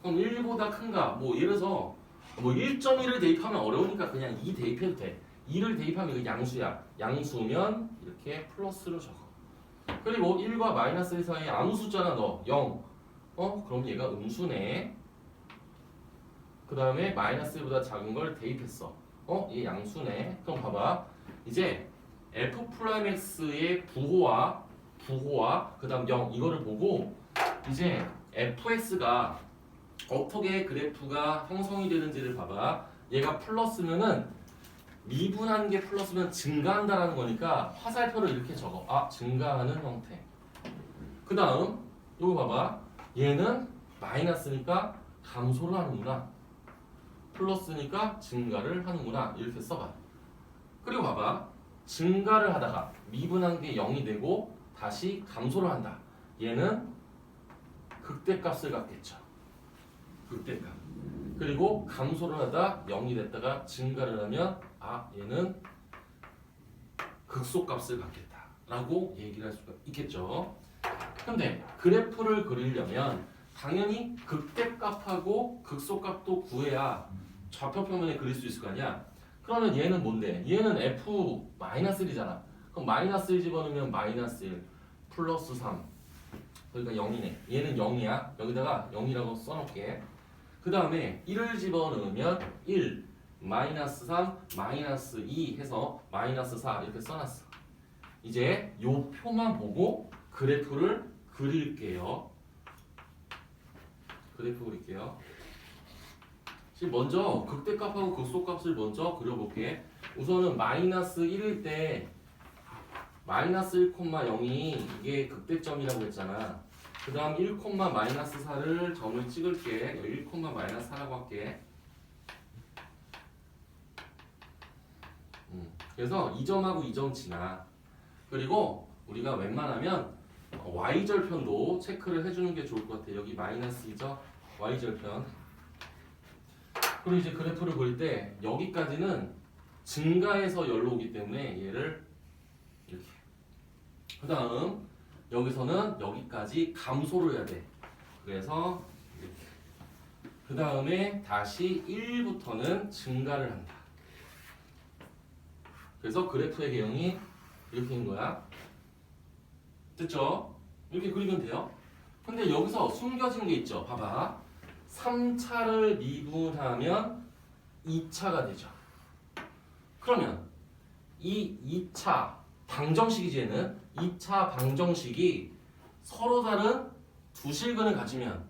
그럼 1보다 큰 값, 뭐 예를 들어서 뭐 1.1을 대입하면 어려우니까 그냥 2 대입해도 돼. 2를 대입하면 이거 양수야. 양수면 이렇게 플러스로 적어. 그리고 1과 마이너스 1 사이에 아무 숫자나 넣어. 0. 그럼 얘가 음수네. 그 다음에 마이너스 1보다 작은 걸 대입했어. 얘 양수네. 그럼 봐봐. 이제 f 프라임 x의 부호와 그 다음 0 이거를 보고 이제 fx가 어떻게 그래프가 형성이 되는지를 봐봐. 얘가 플러스면은 미분한 게 플러스면 증가한다라는 거니까 화살표를 이렇게 적어. 아, 증가하는 형태. 그 다음 이거 봐봐. 얘는 마이너스니까 감소를 하는구나. 플러스니까 증가를 하는구나. 이렇게 써봐. 그리고 봐봐. 증가를 하다가 미분한 게 0이 되고 다시 감소를 한다. 얘는 극대값을 갖겠죠. 극대값. 그리고 감소를 하다 0이 됐다가 증가를 하면 얘는 극소값을 갖겠다 라고 얘기를 할 수가 있겠죠. 근데 그래프를 그리려면 당연히 극대값하고 극소값도 구해야 좌표평면에 그릴 수 있을 거 아니야. 그러면 얘는 뭔데? 얘는 f-1이잖아. 그럼 마이너스 1 집어넣으면 마이너스 1 플러스 3 그러니까 0이네. 얘는 0이야. 여기다가 0이라고 써놓을게. 그 다음에 1을 집어넣으면 1 마이너스 3 마이너스 2 해서 마이너스 4 이렇게 써놨어. 이제 요 표만 보고 그래프를 그릴게요. 그래프 그릴게요. 지금 먼저 극대값하고 극소값을 먼저 그려볼게. 우선은 마이너스 1일 때 마이너스 1,0이 이게 극대점이라고 했잖아. 그 다음 1, 마이너스 4를 점을 찍을게. 1, 마이너스 4라고 할게. 그래서 이 점하고 이 점 지나. 그리고 우리가 웬만하면 y절편도 체크를 해주는 게 좋을 것 같아. 여기 마이너스 2죠? y절편. 그리고 이제 그래프를 그릴 때 여기까지는 증가해서 열로 오기 때문에 얘를 이렇게. 그 다음 여기서는 여기까지 감소를 해야 돼. 그래서 이렇게. 그 다음에 다시 1부터는 증가를 한다. 그래서 그래프의 개형이 이렇게 인 거야. 됐죠? 이렇게 그리면 돼요. 근데 여기서 숨겨진 게 있죠. 봐봐. 3차를 미분하면 2차가 되죠. 그러면 이 2차 방정식이지 얘는 2차 방정식이 서로 다른 두 실근을 가지면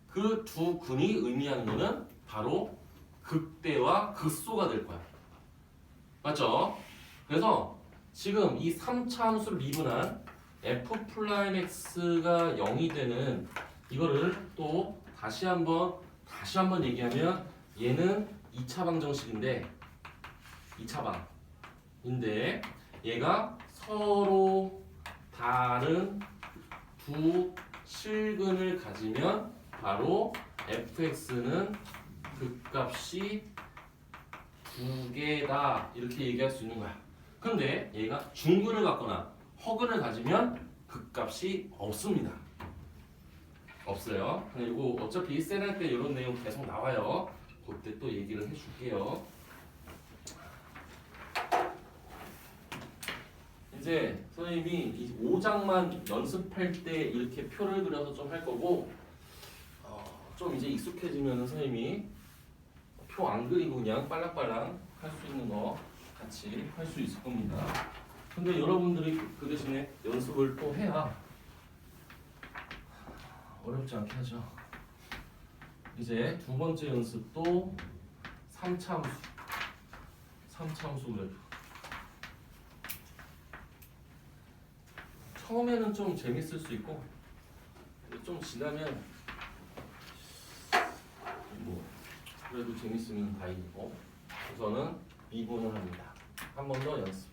그 두 근이 의미하는 거는 바로 극대와 극소가 될 거야. 맞죠? 그래서 지금 이 3차 함수를 미분한 f'(x가 0이 되는 이거를 또 다시 한번 얘기하면 얘는 2차 방정식인데 2차 방인데 얘가 서로 다른 두 실근을 가지면 바로 fx는 극값이 두 개다 이렇게 얘기할 수 있는 거야. 근데 얘가 중근을 갖거나 허근을 가지면 극값이 없습니다. 없어요. 그리고 어차피 셀할 때 이런 내용 계속 나와요. 그때 또 얘기를 해줄게요. 이제 선생님이 이 5장만 연습할 때 이렇게 표를 그려서 좀 할 거고 좀 이제 익숙해지면 선생님이 표 안 그리고 그냥 빨랑빨랑 할 수 있는 거 같이 할 수 있을 겁니다. 근데 여러분들이 그 대신에 연습을 또 해야 어렵지 않게 하죠. 이제 두 번째 연습도 3차 함수 그래프. 처음에는 좀 재밌을 수 있고 좀 지나면 뭐 그래도 재밌으면 다행이고 이제부터는 미분을 합니다. 한 번 더 연습.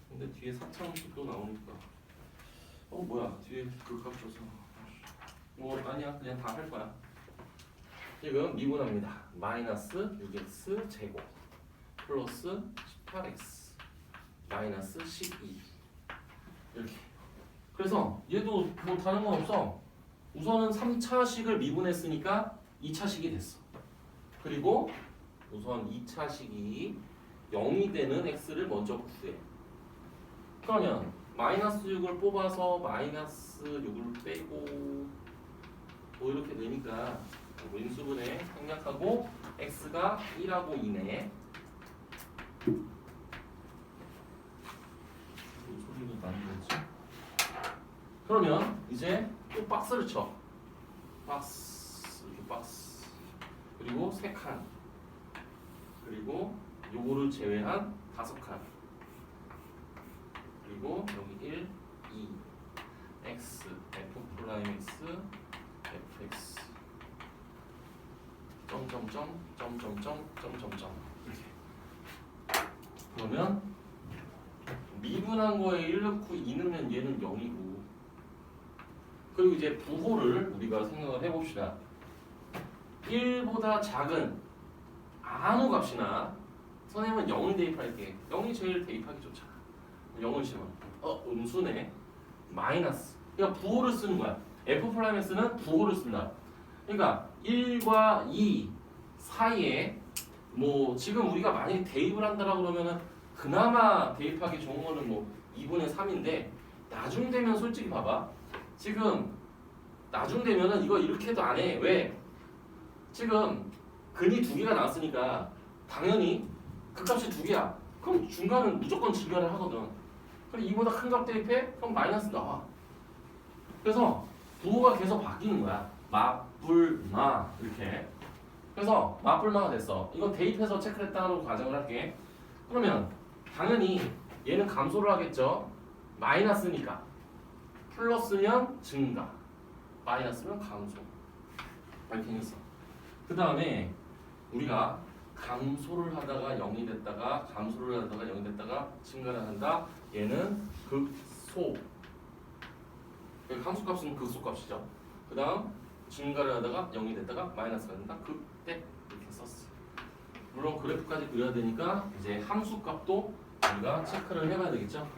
근데 뒤에 4차함수 또 나오니까 뭐야 뒤에 그값 줘서 뭐 아니야 그냥 다 할 거야. 지금 미분합니다. 마이너스 6x 제곱 플러스 18x 마이너스 12 이렇게. 그래서 얘도 뭐 다른 건 없어. 우선은 3차식을 미분했으니까 2차식이 됐어. 그리고 우선 2차식이 0이 되는 x를 먼저 구해. 그러면 마이너스 6을 뽑아서 마이너스 6을 빼고 뭐 이렇게 되니까 인수분해 생략하고 x가 1하고 2네. 소리도 나는 거지. 그러면 이제 또 박스를 쳐. 박스 이렇게 박스. 그리고 3칸. 그리고 요거를 제외한 5칸. 그리고 여기 1, 2, x, f 프라임 x, fx 점점점 점점점 점점점 이렇게. 그러면 미분한 거에 1 넣고 2 넣으면 얘는 0이고, 그리고 이제 부호를 우리가 생각을 해봅시다. 1보다 작은 아무 값이나 선생님은 0을 대입할게. 0이 제일 대입하기 좋잖아. 0을 심어. 음수네. 마이너스. 그러니까 부호를 쓰는 거야. f 프라임 x는 부호를 쓴다. 그러니까 1과 2 사이에 뭐 지금 우리가 만약에 대입을 한다라고 그러면은 그나마 대입하기 좋은 거는 뭐 2분의 3인데 나중 되면 솔직히 봐봐. 지금 나중 되면은 이거 이렇게 해도 안 해. 왜? 지금 근이 2개가 나왔으니까 당연히 그 값이 2개야. 그럼 중간은 무조건 증가를 하거든. 그럼 2보다 큰 값 대입해? 그럼 마이너스 나와. 그래서 부호가 계속 바뀌는 거야. 맞불마 이렇게. 그래서 맞불마가 됐어. 이건 대입해서 체크를 했다고 가정을 할게. 그러면 당연히 얘는 감소를 하겠죠. 마이너스니까. 플러스면 증가, 마이너스면 감소. 이렇게 했어. 그 다음에 우리가 감소를 하다가 0이 됐다가 감소를 하다가 0이 됐다가 증가를 한다. 얘는 극소. 함수값은 극소값이죠. 그 다음 증가를 하다가 0이 됐다가 마이너스가 된다. 그때 이렇게 썼어. 물론 그래프까지 그려야 되니까 이제 함수값도 우리가 체크를 해봐야 되겠죠.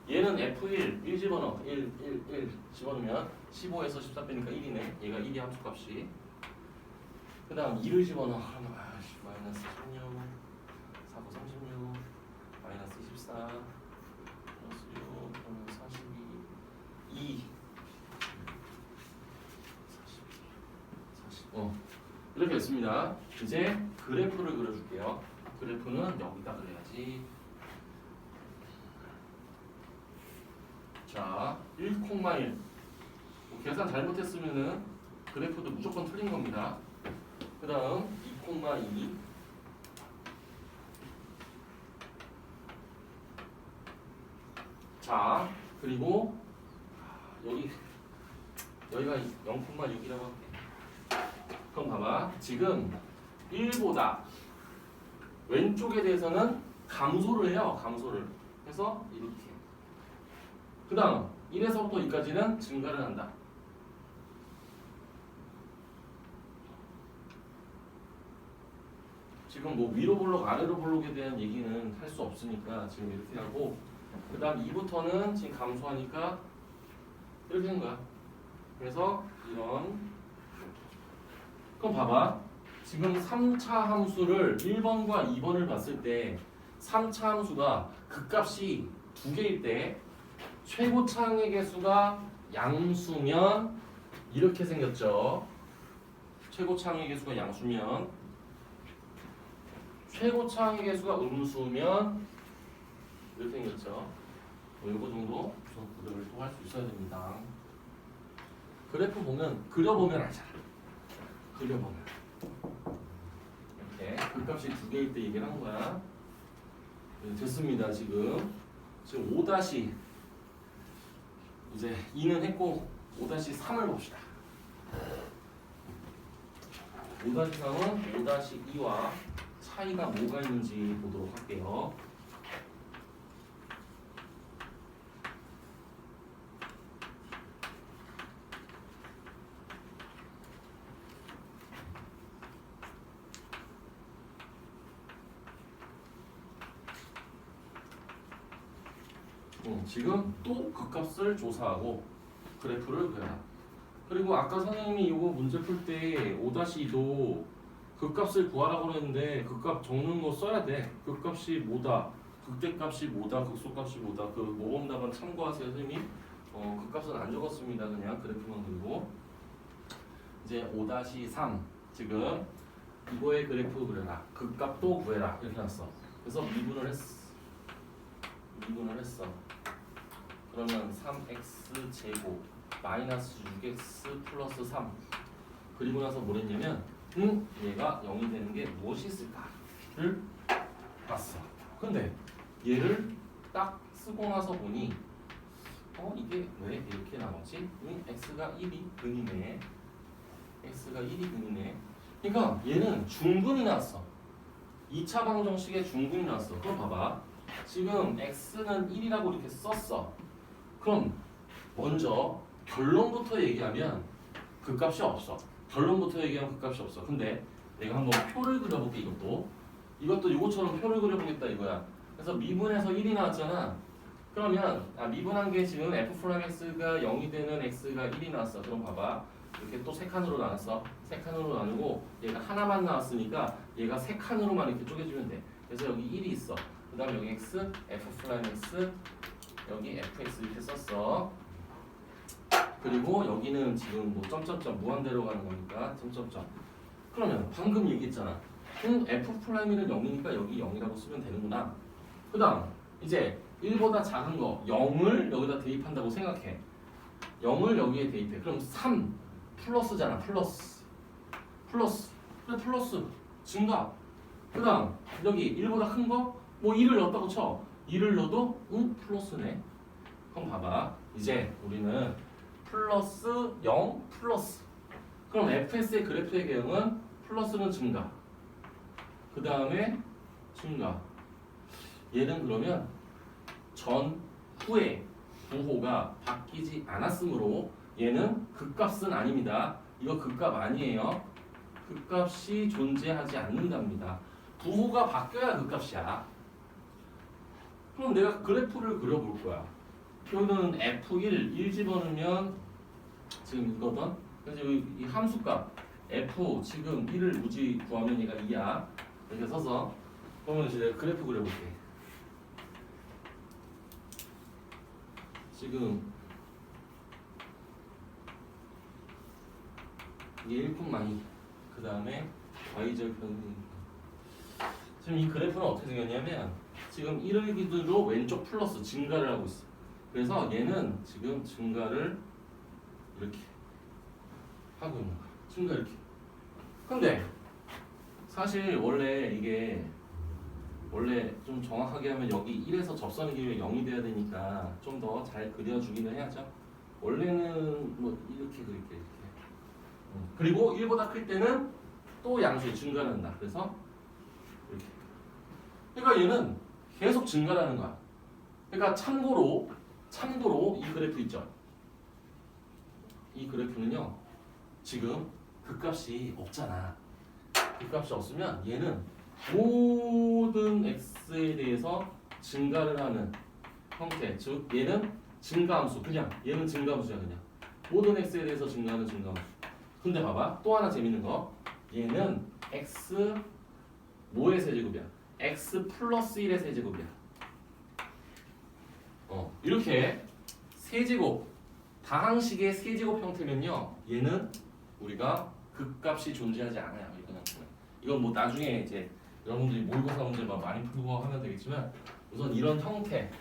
얘는 F1, 1 집어넣어. 1 집어넣으면 15에서 14 빼니까 1이네. 얘가 1이 함수값이. 그 다음 2를 집어넣어. 그러면 마이너스 16, 4, 9, 36, 마이너스 24, 플러스 6, 그러면 42, 2, 40, 이렇게 됐습니다. 이제 그래프를 그려줄게요. 그래프는 여기다 그려야지. 자, 1,1. 계산 잘못했으면은 그래프도 무조건 틀린 겁니다. 그 다음 2,2. 자, 그리고 여기가 0,6이라고 할게. 그럼 봐봐. 지금 1보다 왼쪽에 대해서는 감소를 해요. 감소를 해서 이렇게. 그 다음 1에서부터 2까지는 증가를 한다. 지금 뭐 위로 볼록 아래로 볼록에 대한 얘기는 할 수 없으니까 지금 이렇게 하고, 그 다음 2부터는 지금 감소하니까 이렇게 한 거야. 그래서 이런. 그럼 봐봐. 지금 3차 함수를 1번과 2번을 봤을 때 3차 함수가 극값이 2개일 때 최고차항의 개수가 양수면 이렇게 생겼죠. 최고차항의 개수가 양수면, 최고차항의 개수가 음수면 이렇게 생겼죠. 이거 정도 구조를 또 할 수 있어야 됩니다. 그래프 보면 그려보면 알잖아. 그려보면 이렇게 극값이 2개일 때 얘기를 한 거야. 네, 됐습니다. 지금 5 이제 2는 했고 5-3을 봅시다. 5-3은 5-2와 차이가 뭐가 있는지 보도록 할게요. 지금 또 그 값을 조사하고 그래프를 그려라. 그리고 아까 선생님이 이거 문제 풀 때 5-2도 그 값을 구하라고 그랬는데 그 값 적는 거 써야 돼. 그 값이 뭐다, 극대값이 뭐다, 극소값이 뭐다. 그 모범답안 참고하세요 선생님. 그 값은 안 적었습니다. 그냥 그래프만 그리고 이제 5-3 지금 이거의 그래프 그려라. 그 값도 구해라 이렇게 해놨어. 그래서 미분을 했어. 그러면 3x 제곱 마이너스 6x 플러스 3 그리고 나서 뭘 했냐면 얘가 0이 되는 게 무엇이 있을까를 봤어. 근데 얘를 딱 쓰고 나서 보니 이게 왜 이렇게 나오지? x가 1이 근이네. x가 1이 근이네. 그러니까 얘는 중근이 나왔어. 2차 방정식에 중근이 나왔어. 그럼 봐봐. 지금 x는 1이라고 이렇게 썼어. 그럼 먼저 결론부터 얘기하면 그 값이 없어. 결론부터 얘기하면 그 값이 없어. 근데 내가 한번 표를 그려볼게. 이것도 이것처럼 표를 그려보겠다 이거야. 그래서 미분에서 1이 나왔잖아. 그러면 미분한 게 지금 f'(x가 0이 되는 x가 1이 나왔어. 그럼 봐봐. 이렇게 또 세 칸으로 나눴어. 세 칸으로 나누고 얘가 하나만 나왔으니까 얘가 세 칸으로만 이렇게 쪼개주면 돼. 그래서 여기 1이 있어. 그 다음에 여기 x, f'(x, 여기 fx 이렇게 썼어. 그리고 여기는 지금 뭐 점점점 무한대로 가는 거니까 점점점. 그러면 방금 얘기했잖아. f'1은 0이니까 여기 0이라고 쓰면 되는구나. 그 다음 이제 1보다 작은 거 0을 여기다 대입한다고 생각해. 0을 여기에 대입해. 그럼 3 플러스잖아. 플러스. 그래 플러스 증가. 그 다음 여기 1보다 큰 거 뭐 2를 넣었다고 쳐. 2를 넣어도 플러스네. 그럼 봐봐. 이제 우리는 플러스 0 플러스. 그럼 fs의 그래프의 개형은 플러스는 증가. 그 다음에 증가. 얘는 그러면 전후에 부호가 바뀌지 않았으므로 얘는 극값은 아닙니다. 이거 극값 아니에요. 극값이 존재하지 않는답니다. 부호가 바뀌어야 극값이야. 그럼 내가 그래프를 그려볼 거야. 여기는 f1, 1 집어넣으면 지금 이거든. 그래서 이 함수값 f 지금 1을 무지 구하면 얘가 2야. 이렇게 써서 그러면 이제 내가 그래프 그려볼게. 지금 이게 1,2 그 다음에 y절편이 지금 이 그래프는 어떻게 생겼냐면 지금 1을 기준으로 왼쪽 플러스 증가를 하고 있어. 그래서 얘는 지금 증가를 이렇게 하고 있는 거야. 증가 이렇게. 근데 사실 원래 이게 원래 좀 정확하게 하면 여기 1에서 접선의 기회가 0이 돼야 되니까 좀 더 잘 그려주기는 해야죠. 원래는 뭐 이렇게 그릴게 이렇게. 그리고 1보다 클 때는 또 양수의 증가한다. 그래서 이렇게. 그러니까 얘는 계속 증가하는 거야. 그러니까 참고로 이 그래프 있죠. 이 그래프는요. 지금 극값이 없잖아. 극값이 없으면 얘는 모든 x에 대해서 증가를 하는 형태. 즉 얘는 증가함수. 그냥 얘는 증가함수야 그냥. 모든 x에 대해서 증가하는 증가함수. 근데 봐봐. 또 하나 재밌는 거. 얘는 x 뭐의 세제곱이야? x 플러스 1의 세제곱이야. 이렇게 세제곱 다항식의 세제곱 형태면요. 얘는 우리가 극값이 존재하지 않아요. 이건 뭐 나중에 이제 여러분들이 모의고사 문제 많이 풀고 하면 되겠지만 우선 이런 형태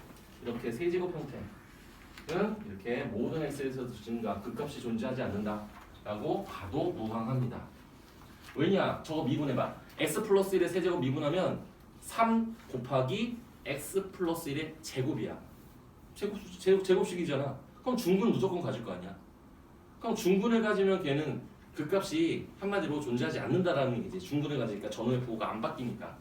이렇게 세제곱 형태는 이렇게 모든 x에서 증가 극값이 존재하지 않는다라고 봐도 무방합니다. 왜냐? 저거 미분해봐. x 플러스 1의 세제곱 미분하면 3 곱하기 x 플러스 1의 제곱이야. 제곱식이잖아. 그럼 중근 무조건 가질 거 아니야. 그럼 중근을 가지면 걔는 값이 한마디로 존재하지 않는다라는 얘기지. 중근을 가지니까 전후의 부호가 안 바뀌니까.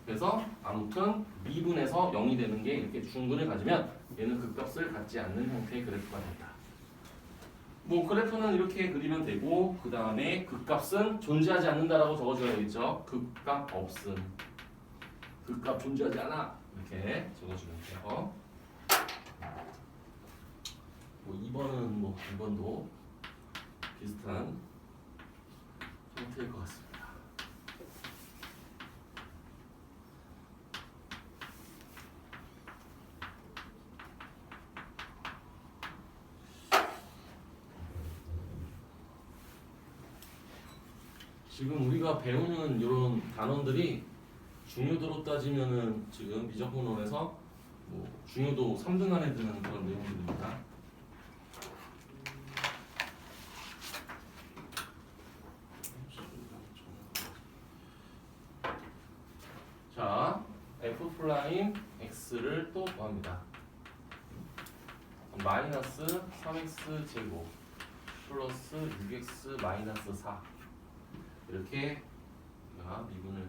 그래서 아무튼 미분에서 0이 되는 게 이렇게 중근을 가지면 얘는 극값을 갖지 않는 형태의 그래프가 된다. 뭐 그래프는 이렇게 그리면 되고 그 다음에 극값은 존재하지 않는다라고 적어줘야겠죠. 극값 없음. 극값 존재하지 않아. 이렇게 적어주면 돼요. 뭐 2번은 뭐 2번도 비슷한 형태일 것 같습니다. 지금 우리가 배우는 이런 단원들이 중요도로 따지면은 지금 미적분론에서 뭐 중요도 3등 안에 드는 그런 내용들입니다. 자, f 플라임 x를 또 구합니다. 마이너스 3x 제곱 플러스 6x 마이너스 4 이렇게 미분을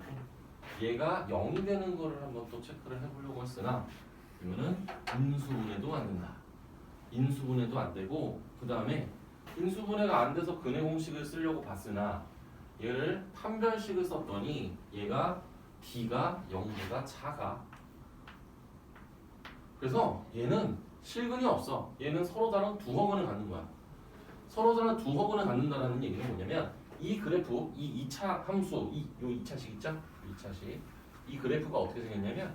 얘가 0이 되는 거를 한번 또 체크를 해보려고 했으나 이거는 인수분해도 안 된다. 인수분해도 안 되고 그 다음에 인수분해가 안 돼서 근해 공식을 쓰려고 봤으나 얘를 판별식을 썼더니 얘가 d가 0보다 작아. 그래서 얘는 실근이 없어. 얘는 서로 다른 두 허근을 갖는 거야. 서로 다른 두 허근을 갖는다는 얘기는 뭐냐면 이 그래프, 이 2차 함수, 요 2차식 있죠? 2차식. 이 그래프가 어떻게 생겼냐면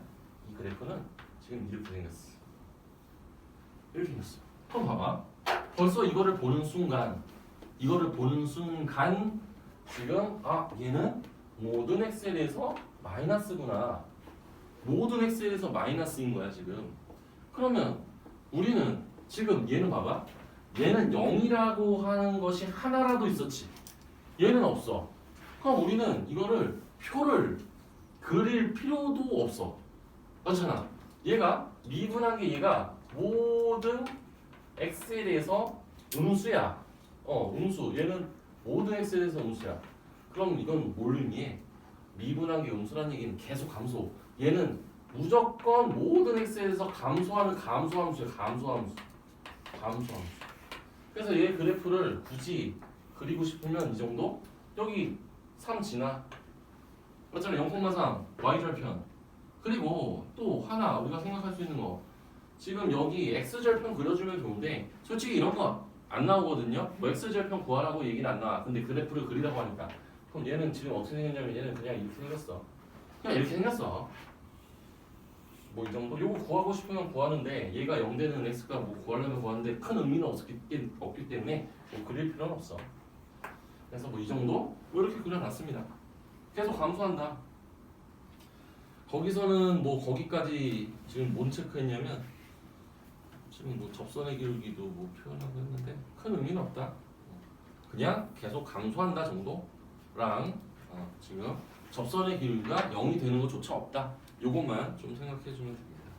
이 그래프는 지금 이렇게 생겼어. 이렇게 생겼어. 그럼 봐봐. 벌써 이거를 보는 순간 지금 얘는 모든 x에 대해서 마이너스구나. 모든 x에 대해서 마이너스인 거야 지금. 그러면 우리는 지금 얘는 봐봐. 얘는 0이라고 하는 것이 하나라도 있었지. 얘는 없어. 그럼 우리는 이거를 표를 그릴 필요도 없어. 그렇잖아. 얘가 미분한 게 얘가 모든 x에 대해서 음수야. 음수. 얘는 모든 x에 대해서 음수야. 그럼 이건 뭘 의미해? 미분한 게 음수란 얘기는 계속 감소. 얘는 무조건 모든 x에 대해서 감소하는 감소함수야. 감소함수. 그래서 얘 그래프를 굳이 그리고 싶으면 이 정도? 여기 3 지나. 맞잖아. 0,3 y절편. 그리고 또 하나 우리가 생각할 수 있는 거. 지금 여기 x절편 그려주면 좋은데 솔직히 이런 거 안 나오거든요. 뭐 x절편 구하라고 얘기는 안 나와. 근데 그래프를 그리라고 하니까. 그럼 얘는 지금 어떻게 생겼냐면 얘는 그냥 이렇게 생겼어. 그냥 이렇게 생겼어. 뭐 이 정도? 요거 구하고 싶으면 구하는데 얘가 0 되는 x가 뭐 구하려면 구하는데 큰 의미는 없기 때문에 뭐 그릴 필요는 없어. 그래서 뭐 이 정도? 뭐 이렇게 그려놨습니다. 계속 감소한다. 거기서는 뭐 거기까지 지금 뭔 체크했냐면 지금 뭐 접선의 기울기도 뭐 표현하고 했는데 큰 의미는 없다. 그냥 계속 감소한다 정도랑 지금 접선의 기울기가 0이 되는 것조차 없다. 요것만 좀 생각해주면 됩니다.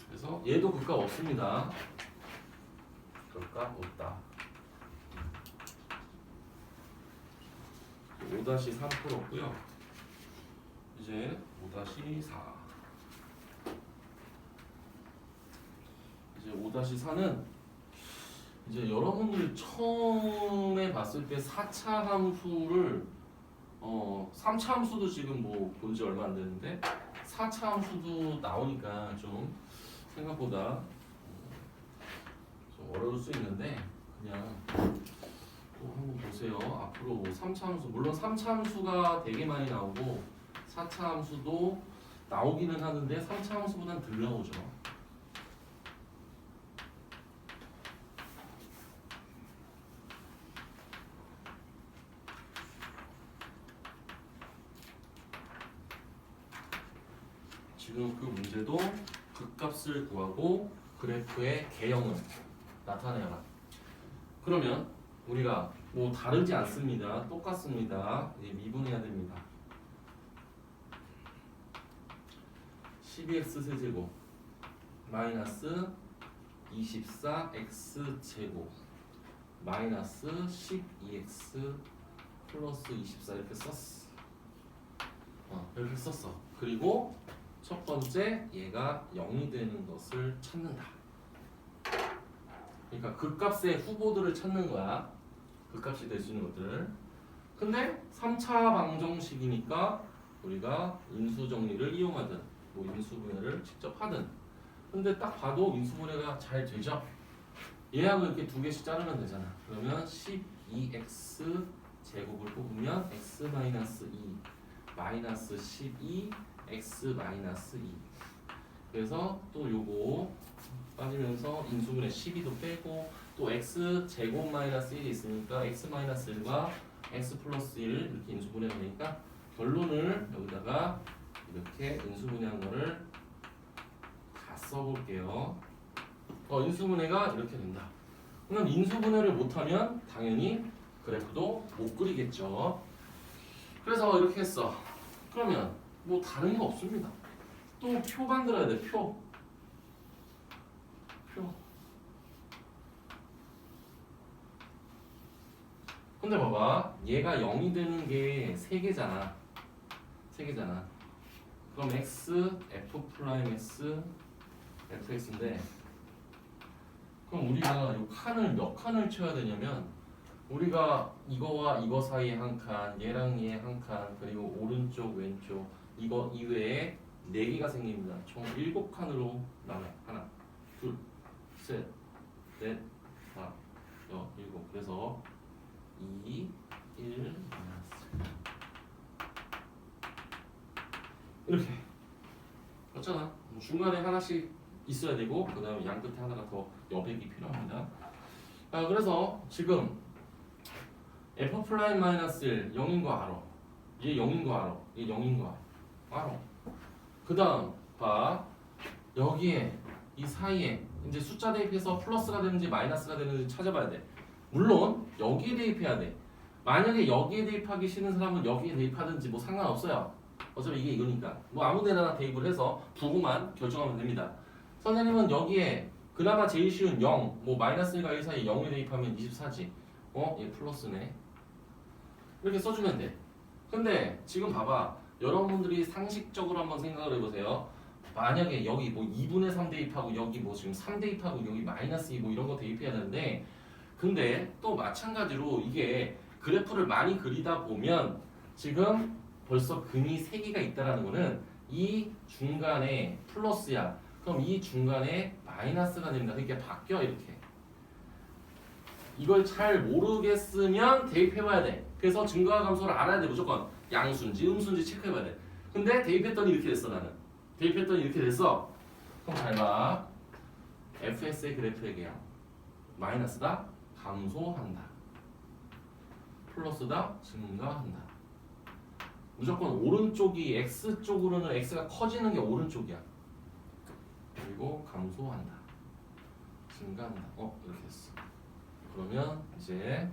그래서 얘도 극값 없습니다. 극값 없다. 5-3 풀었고요. 이제 5-4. 이제 5-4는 이제 여러분들이 처음에 봤을 때 4차 함수를 3차 함수도 지금 뭐 본 지 얼마 안 됐는데 4차 함수도 나오니까 좀 생각보다 좀 어려울 수 있는데 그냥 또 한번 보세요. 앞으로 3차 함수 물론 3차 함수가 되게 많이 나오고 4차 함수도 나오기는 하는데 3차 함수보다는 덜 나오죠. 지금 그 문제도 극값을 구하고 그래프의 개형을 나타내라. 그러면 우리가 뭐 다르지 않습니다. 똑같습니다. 미분해야 됩니다. 12x 세제곱 마이너스 24x 제곱 마이너스 12x 플러스 24 이렇게 썼어. 이렇게 썼어. 그리고 첫 번째 얘가 0이 되는 것을 찾는다. 그러니까 극값의 후보들을 찾는 거야. 극값이 될 수 있는 것들. 근데 3차 방정식이니까 우리가 인수정리를 이용하든 뭐 인수분해를 직접 하든. 근데 딱 봐도 인수분해가 잘 되죠. 얘하고 이렇게 두 개씩 자르면 되잖아. 그러면 12x 제곱을 뽑으면 x 마이너스 2 마이너스 12 x 마이너스 2. 그래서 또 요거 빠지면서 인수분해 12도 빼고 또 x 제곱 마이너스 1이 있으니까 x 마이너스 1과 x 플러스 1 이렇게 인수분해가 되니까 결론을 여기다가 이렇게 인수분해한 거를 다 써볼게요. 인수분해가 이렇게 된다. 그럼 인수분해를 못하면 당연히 그래프도 못 그리겠죠. 그래서 이렇게 했어. 그러면 뭐 다른 거 없습니다. 또 표 만들어야 돼. 표. 근데 봐봐. 얘가 0이 되는 게 3개잖아. 3개잖아. 그럼 x, f 프라임 x, fx인데 그럼 우리가 이 칸을 몇 칸을 쳐야 되냐면 우리가 이거와 이거 사이에 한 칸, 얘랑 얘 한 칸, 그리고 오른쪽, 왼쪽 이거 이외에 4개가 생깁니다. 총 7칸으로 나눠. 하나, 둘, 셋, 넷, 다, 여, 7. 그래서 2, 1, 이렇게 맞잖아. 중간에 하나씩 있어야 되고 그 다음에 양 끝에 하나가 더 여백이 필요합니다. 그래서 지금 f 플라임 마이너스 1 0인 거 알아. 얘 0인 거 알아. 얘 0인 거 알아. 그 다음 봐. 여기에 이 사이에 이제 숫자 대입해서 플러스가 되는지 마이너스가 되는지 찾아봐야 돼. 물론 여기에 대입해야 돼. 만약에 여기에 대입하기 싫은 사람은 여기에 대입하든지 뭐 상관없어요. 어차피 이게 이거니까 뭐 아무데나 대입을 해서 부호만 결정하면 됩니다. 선생님은 여기에 그나마 제일 쉬운 0, 뭐 마이너스 1과 1 사이에 0을 대입하면 24지. 얘 플러스네. 이렇게 써주면 돼. 근데 지금 봐봐. 여러분들이 상식적으로 한번 생각을 해보세요. 만약에 여기 뭐 2분의 3 대입하고 여기 뭐 지금 3 대입하고 여기 마이너스 2 뭐 이런 거 대입해야 되는데 근데 또 마찬가지로 이게 그래프를 많이 그리다 보면 지금 벌써 근이 3개가 있다라는 거는 이 중간에 플러스야. 그럼 이 중간에 마이너스가 됩니다. 그러니까 바뀌어 이렇게. 이걸 잘 모르겠으면 대입해봐야 돼. 그래서 증가와 감소를 알아야 돼. 무조건 양수인지 음수인지 체크해봐야 돼. 근데 대입했더니 이렇게 됐어 나는. 대입했더니 이렇게 됐어. 그럼 잘 봐. fs의 그래프에게요. 마이너스다 감소한다. 플러스다 증가한다. 무조건 오른쪽이 x쪽으로는 x가 커지는 게 오른쪽이야. 그리고 감소한다. 증가한다. 이렇게 됐어. 그러면 이제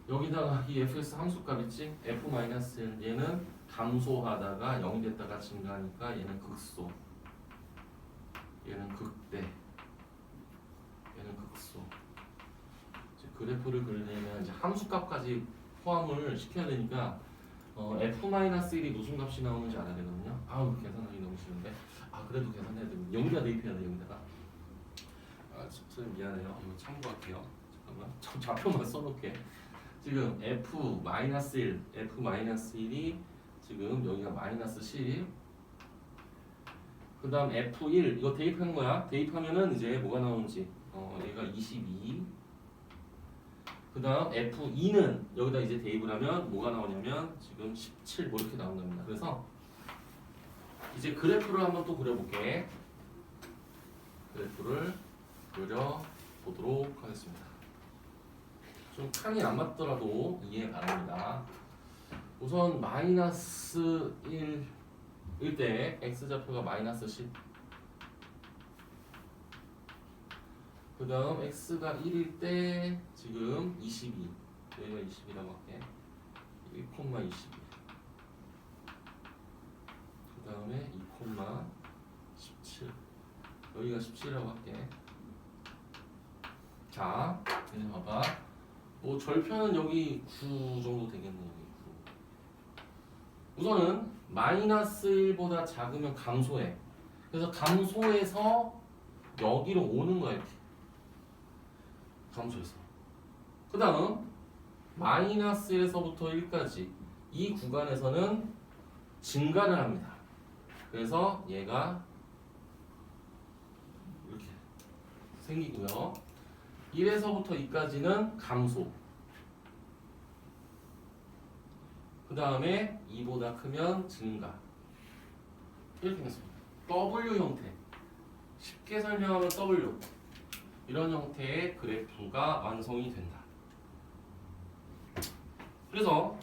여기다가 이 fx 함수값 있지? f-1 얘는 감소하다가 0이 됐다가 증가하니까 얘는 극소. 얘는 극대. 얘는 극소. 이제 그래프를 그리려면 이제 함수값까지 포함을 시켜야 되니까 f-1이 무슨 값이 나오는지 알아야 되거든요. 아우 계산하기 너무 쉬운데. 그래도 계산해야 됩니다. 여기다 대입해야 돼 여기다가. 선생님 미안해요. 이거 참고할게요. 잠깐만. 좌표만 써놓게. 지금 f-1, f-1이 지금 여기가 마이너스 10. 그 다음 f1 이거 대입한 거야. 대입하면은 이제 뭐가 나오는지. 얘가 22. 그 다음 f2는 여기다 이제 대입을 하면 뭐가 나오냐면 지금 17 뭐 이렇게 나온답니다. 그래서 이제 그래프를 한번 또 그려볼게. 그래프를 그려보도록 하겠습니다. 좀 칸이 안 맞더라도 이해 바랍니다. 우선 마이너스 1일 때 x좌표가 마이너스 10. 그 다음 x가 1일 때 지금 22. 여기가 20이라고 할게. 1,22. 그 다음에 2,17. 여기가 17이라고 할게. 자, 이제 봐봐. 뭐 절편은 여기 9 정도 되겠네. 여기 9. 우선은 마이너스 1보다 작으면 감소해. 그래서 감소해서 여기로 오는 거야. 이렇게. 감소해서. 그 다음 마이너스 1에서부터 1까지 이 구간에서는 증가를 합니다. 그래서 얘가 이렇게 생기고요. 1에서부터 2까지는 감소. 그 다음에 2보다 크면 증가. 이렇게 됐습니다. W 형태. 쉽게 설명하면 W. 이런 형태의 그래프가 완성이 된다. 그래서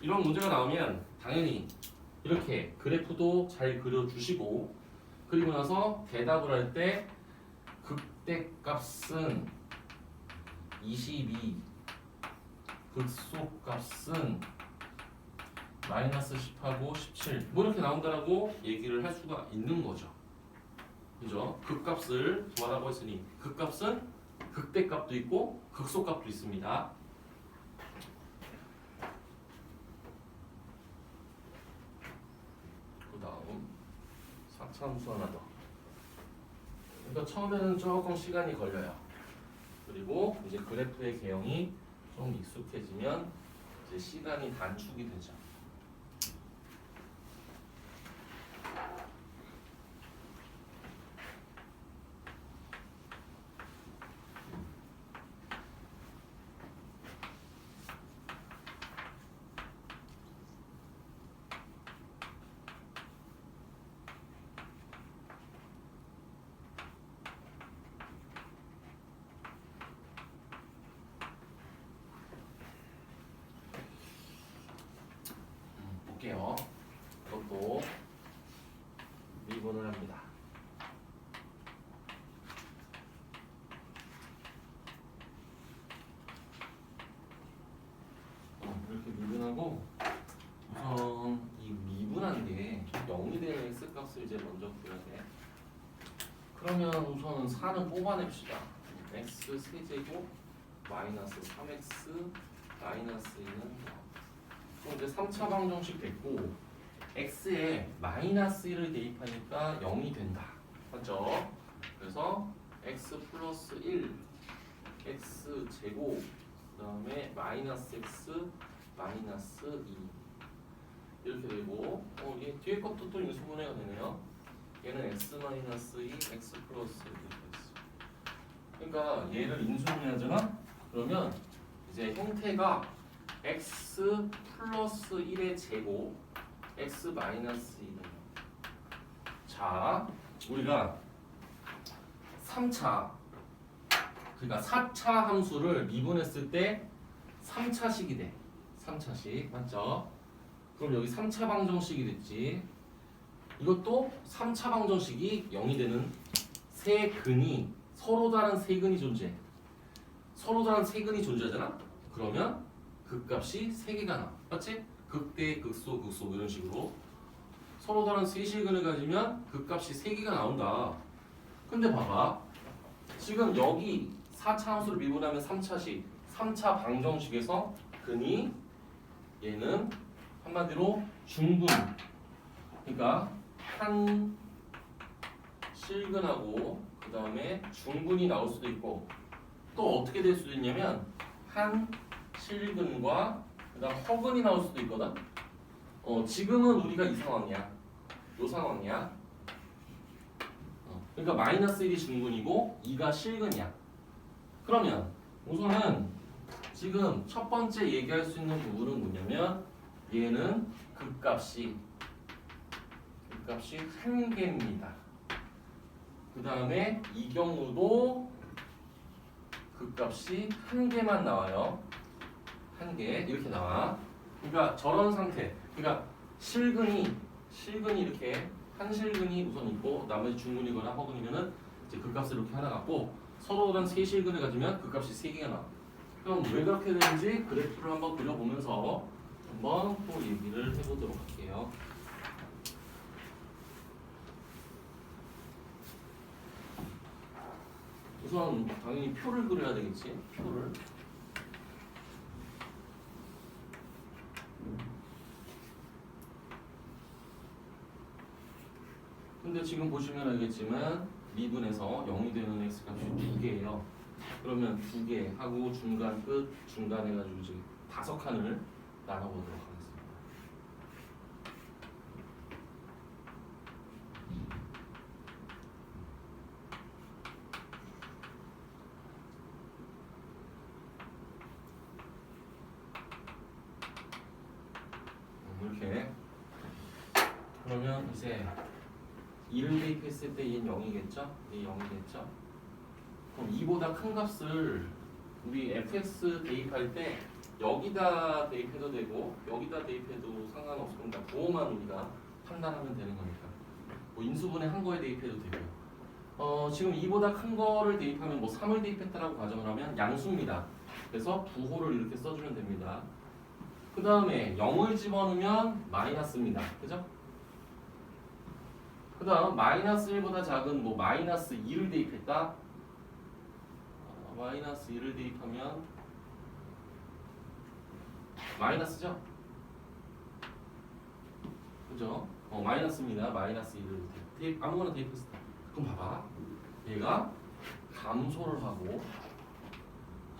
이런 문제가 나오면 당연히 이렇게 그래프도 잘 그려주시고, 그리고 나서 대답을 할 때 극대값은 22, 극소값은 마이너스 10하고 17, 뭐 이렇게 나온다라고 얘기를 할 수가 있는 거죠. 그죠? 극값을 구하라고 했으니 극값은 극대값도 있고 극소값도 있습니다. 그 다음 4차함수 하나 더. 그러니까 처음에는 조금 시간이 걸려요. 그리고 이제 그래프의 개형이 좀 익숙해지면 이제 시간이 단축이 되죠. 볼게요. 이것도 미분을 합니다. 이렇게 미분하고, 우선 이 미분한 게 0이 되는 x값을 이제 먼저 구해야 돼. 그러면 우선은 4는 뽑아냅시다. x 세제곱 마이너스 3x 마이너스 2는 0. 그럼 이제 3차 방정식 됐고, x에 마이너스 1을 대입하니까 0이 된다. 맞죠? 그래서 x 플러스 1, x 제곱, 그 다음에 마이너스 x, 마이너스 2 이렇게 되고, 얘 뒤에 것도 또 인수분해가 되네요. 얘는 x 마이너스 2, x 플러스 1 이렇게 됐어. 그러니까 얘를 인수분해하잖아? 그러면 이제 형태가 x 플러스 1의 제곱, x 마이너스 2는. 자, 우리가 3차, 그러니까 4차 함수를 미분했을 때 3차식이 돼. 3차식, 맞죠? 그럼 여기 3차 방정식이 됐지. 이것도 3차 방정식이 0이 되는 세 근이, 서로 다른 세 근이 존재해. 서로 다른 세 근이 존재하잖아? 그러면 극값이 3개가 나와. 맞지? 극대, 극소, 극소 이런 식으로 서로 다른 세실근을 가지면 극값이 3개가 나온다. 근데 봐봐. 지금 여기 4차 함수를 미분하면 3차식, 3차 방정식에서 근이 얘는 한마디로 중근. 그러니까 한 실근하고 그 다음에 중근이 나올 수도 있고, 또 어떻게 될 수도 있냐면 한 실근과 그다음 허근이 나올 수도 있거든. 지금은 우리가 이 상황이야. 요 상황이야. 그러니까 마이너스 1이 중근이고 2가 실근이야. 그러면 우선은 지금 첫 번째 얘기할 수 있는 부분은 뭐냐면 얘는 극값이 1개입니다. 그 다음에 이 경우도 극값이 1개만 나와요. 1개 이렇게 나와. 그러니까 저런 상태. 그러니까 실근이 이렇게 한 실근이 우선 있고 나머지 중근이거나 허근이면은 이제 극값을 이렇게 하나 갖고 서로 다른 세 실근을 가지면 극값이 3개가 나와. 그럼 왜 그렇게 되는지 그래프를 한번 그려보면서 한번 또 얘기를 해보도록 할게요. 우선 당연히 표를 그려야 되겠지. 표를. 근데 지금 보시면 알겠지만 미분에서 0이 되는 x값이 2개예요. 그러면 2개 하고 중간 끝 중간 해가지고 이제 5칸을 나눠보도록 하겠습니다. 이렇게. 그러면 이제 2를 대입했을 때 얘는 0이겠죠? 얘 0이겠죠? 그럼 2보다 큰 값을 우리 fx 대입할 때 여기다 대입해도 되고 여기다 대입해도 상관없습니다. 그거만 우리가 판단하면 되는 거니까. 뭐 인수분해 한 거에 대입해도 되고요. 지금 2보다 큰 거를 대입하면 뭐 3을 대입했다라고 가정을 하면 양수입니다. 그래서 부호를 이렇게 써주면 됩니다. 그 다음에 0을 집어넣으면 마이너스입니다. 그죠? 그 다음 마이너스 1보다 작은 뭐 마이너스 2를 대입했다. 마이너스 2를 대입하면 마이너스죠? 그죠? 마이너스입니다. 마이너스 2를 대입 아무거나 대입했을 때. 그럼 봐봐. 얘가 감소를 하고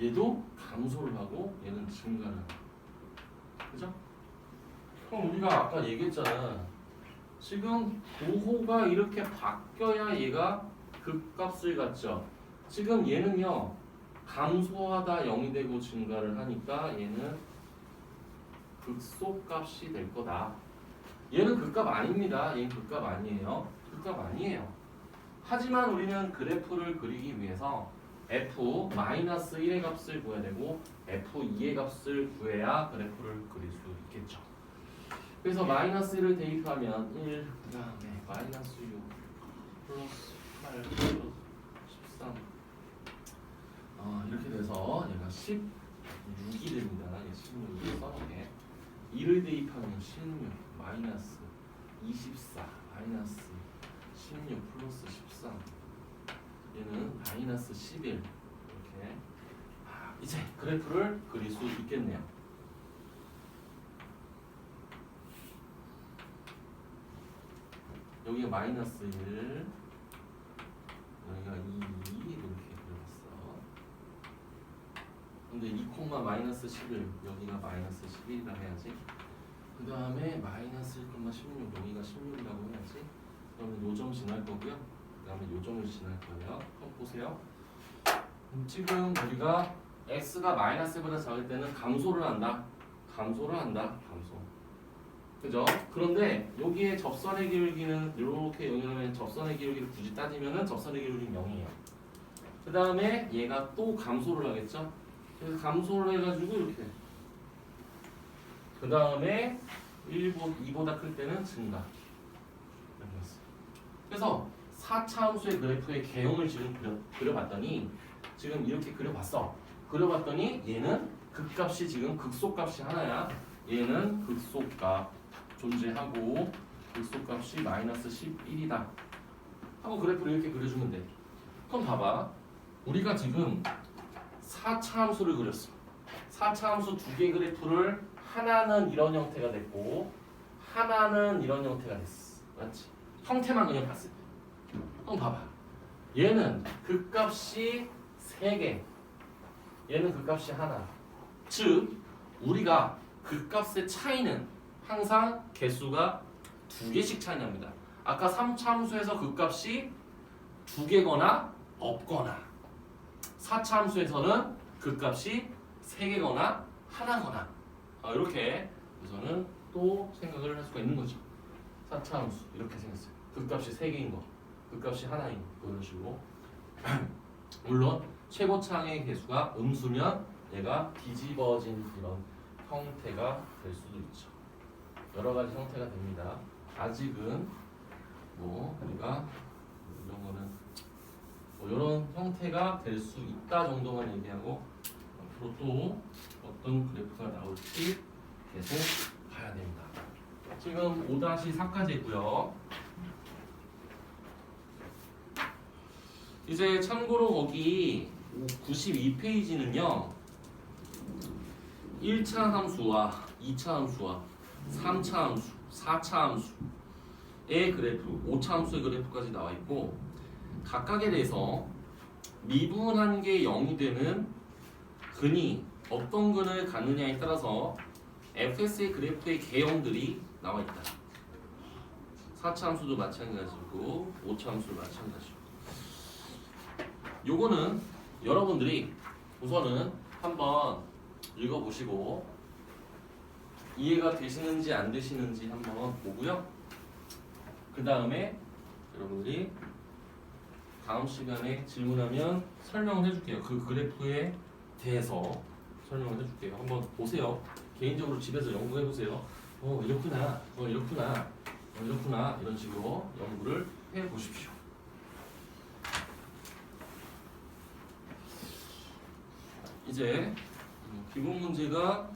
얘도 감소를 하고 얘는 증가를 하고. 그죠? 그럼 우리가 아까 얘기했잖아. 지금 부호가 이렇게 바뀌어야 얘가 극값을 갖죠. 지금 얘는요 감소하다 0이 되고 증가를 하니까 얘는 극소값이 될 거다. 얘는 극값 아닙니다. 얘는 극값 아니에요. 극값 아니에요. 하지만 우리는 그래프를 그리기 위해서 f-1의 값을 구해야 되고 f2의 값을 구해야 그래프를 그릴 수 있겠죠. 그래서 마이너스 1을 대입하면 1, 그 다음에 마이너스 6 플러스 8 플러스 13 이렇게 돼서 얘가 16이 됩니다. 얘 16을 써놓게 2를 대입하면 16 마이너스 24 마이너스 16 플러스 13 얘는 마이너스 11 이렇게 이제 그래프를 그릴 수 있겠네요. 여기가 마이너스 1 여기가 2 이렇게 그려봤어. 근데 2 마이너스 11 여기가 마이너스 11이라 해야지. 그 다음에 마이너스 1 16 여기가 16이라고 해야지. 그러면 요점 지날 거고요. 그 다음에 요점을 지날 거예요. 그럼 보세요. 지금 우리가 x가 마이너스 1보다 작을 때는 감소를 한다. 감소를 한다. 감소. 그죠? 그런데 여기에 접선의 기울기는 이렇게 연결하면 접선의 기울기를 굳이 따지면은 접선의 기울기는 0이에요. 그 다음에 얘가 또 감소를 하겠죠? 그래서 감소를 해가지고 이렇게. 그 다음에 2보다 클 때는 증가. 그래서 4차 함수의 그래프의 개형을 지금 그려봤더니 지금 이렇게 그려봤어. 그려봤더니 얘는 극값이 지금 극소값이 하나야. 얘는 극소값 존재하고 극소값이 마이너스 11이다 하고 그래프를 이렇게 그려주면 돼. 그럼 봐봐. 우리가 지금 4차 함수를 그렸어. 4차 함수 두 개 그래프를 하나는 이런 형태가 됐고 하나는 이런 형태가 됐어. 맞지? 형태만 그냥 봤을 때. 그럼 봐봐. 얘는 극값이 3개. 얘는 극값이 하나. 즉 우리가 극값의 차이는 항상 개수가 2개씩 차이 납니다. 아까 3차 함수에서 극값이 2개거나 없거나 4차 함수에서는 극값이 3개거나 하나거나 이렇게 우선은 또 생각을 할 수가 있는 거죠. 4차 함수 이렇게 생겼어요. 극값이 3개인 거, 극값이 하나인 거 이런 식으로. 물론 최고차의 개수가 음수면 얘가 뒤집어진 이런 형태가 될 수도 있죠. 여러 가지 형태가 됩니다. 아직은 뭐 우리가 이런 거는 뭐 이런 형태가 될 수 있다 정도만 얘기하고 앞으로 또 어떤 그래프가 나올지 계속 봐야 됩니다. 지금 5-4까지 있고요. 이제 참고로 거기 92페이지는요 1차 함수와 2차 함수와 3차 함수, 4차 함수의 그래프, 5차 함수의 그래프까지 나와 있고 각각에 대해서 미분한 게 0이 되는 근이 어떤 근을 갖느냐에 따라서 fs의 그래프의 개형들이 나와 있다. 4차 함수도 마찬가지고 5차 함수도 마찬가지고 요거는 여러분들이 우선은 한번 읽어보시고 이해가 되시는지 안 되시는지 한번 보고요. 그 다음에 여러분들이 다음 시간에 질문하면 설명을 해줄게요. 그 그래프에 대해서 설명을 해줄게요. 한번 보세요. 개인적으로 집에서 연구해보세요. 이렇구나, 이렇구나, 이렇구나 이런 식으로 연구를 해보십시오. 이제 기본 문제가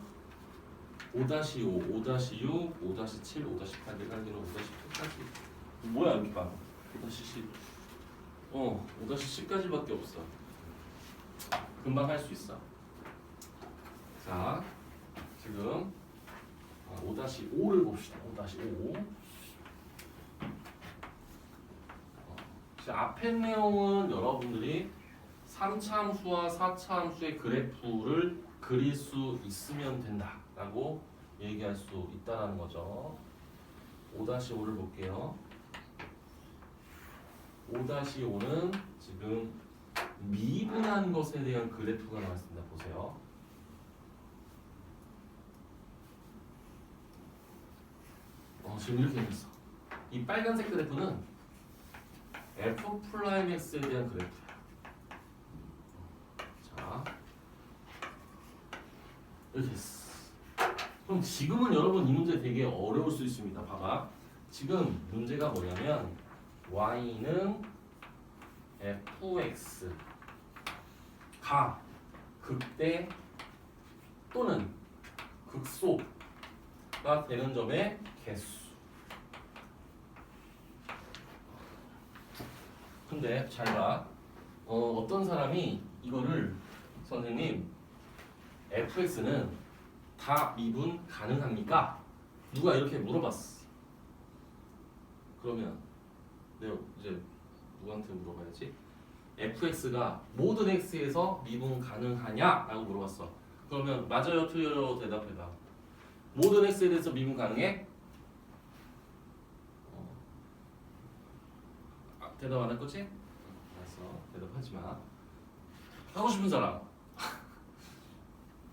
5-5, 5-6, 5-7, 5-8 내가 알기로 5-10까지 뭐야 여기 봐 5-10 5-10까지밖에 없어. 금방 할 수 있어. 자 지금 5-5를 봅시다. 5-5 앞에 내용은 여러분들이 3차 함수와 4차 함수의 그래프를 그릴 수 있으면 된다라고 얘기할 수 있다는 거죠. 5-5를 볼게요. 5-5는 지금 미분한 것에 대한 그래프가 나왔습니다. 보세요. 지금 이렇게 있어. 이 빨간색 그래프는 F'X에 대한 그래프야. 자, 이렇게 했어. 그럼 지금은 여러분 이 문제 되게 어려울 수 있습니다. 봐봐. 지금 문제가 뭐냐면 y는 fx가 극대 또는 극소가 되는 점의 개수. 근데 잘 봐. 어떤 사람이 이거를 선생님 fx는 다 미분 가능합니까? 누가 이렇게 물어봤어. 그러면 내가 이제 누구한테 물어봐야지? fx가 모든 x에서 미분 가능하냐? 라고 물어봤어. 그러면 맞아요, 틀려요? 대답해봐. 모든 x에 대해서 미분 가능해? 대답 안 할 거지? 알았어. 대답하지 마. 하고 싶은 사람.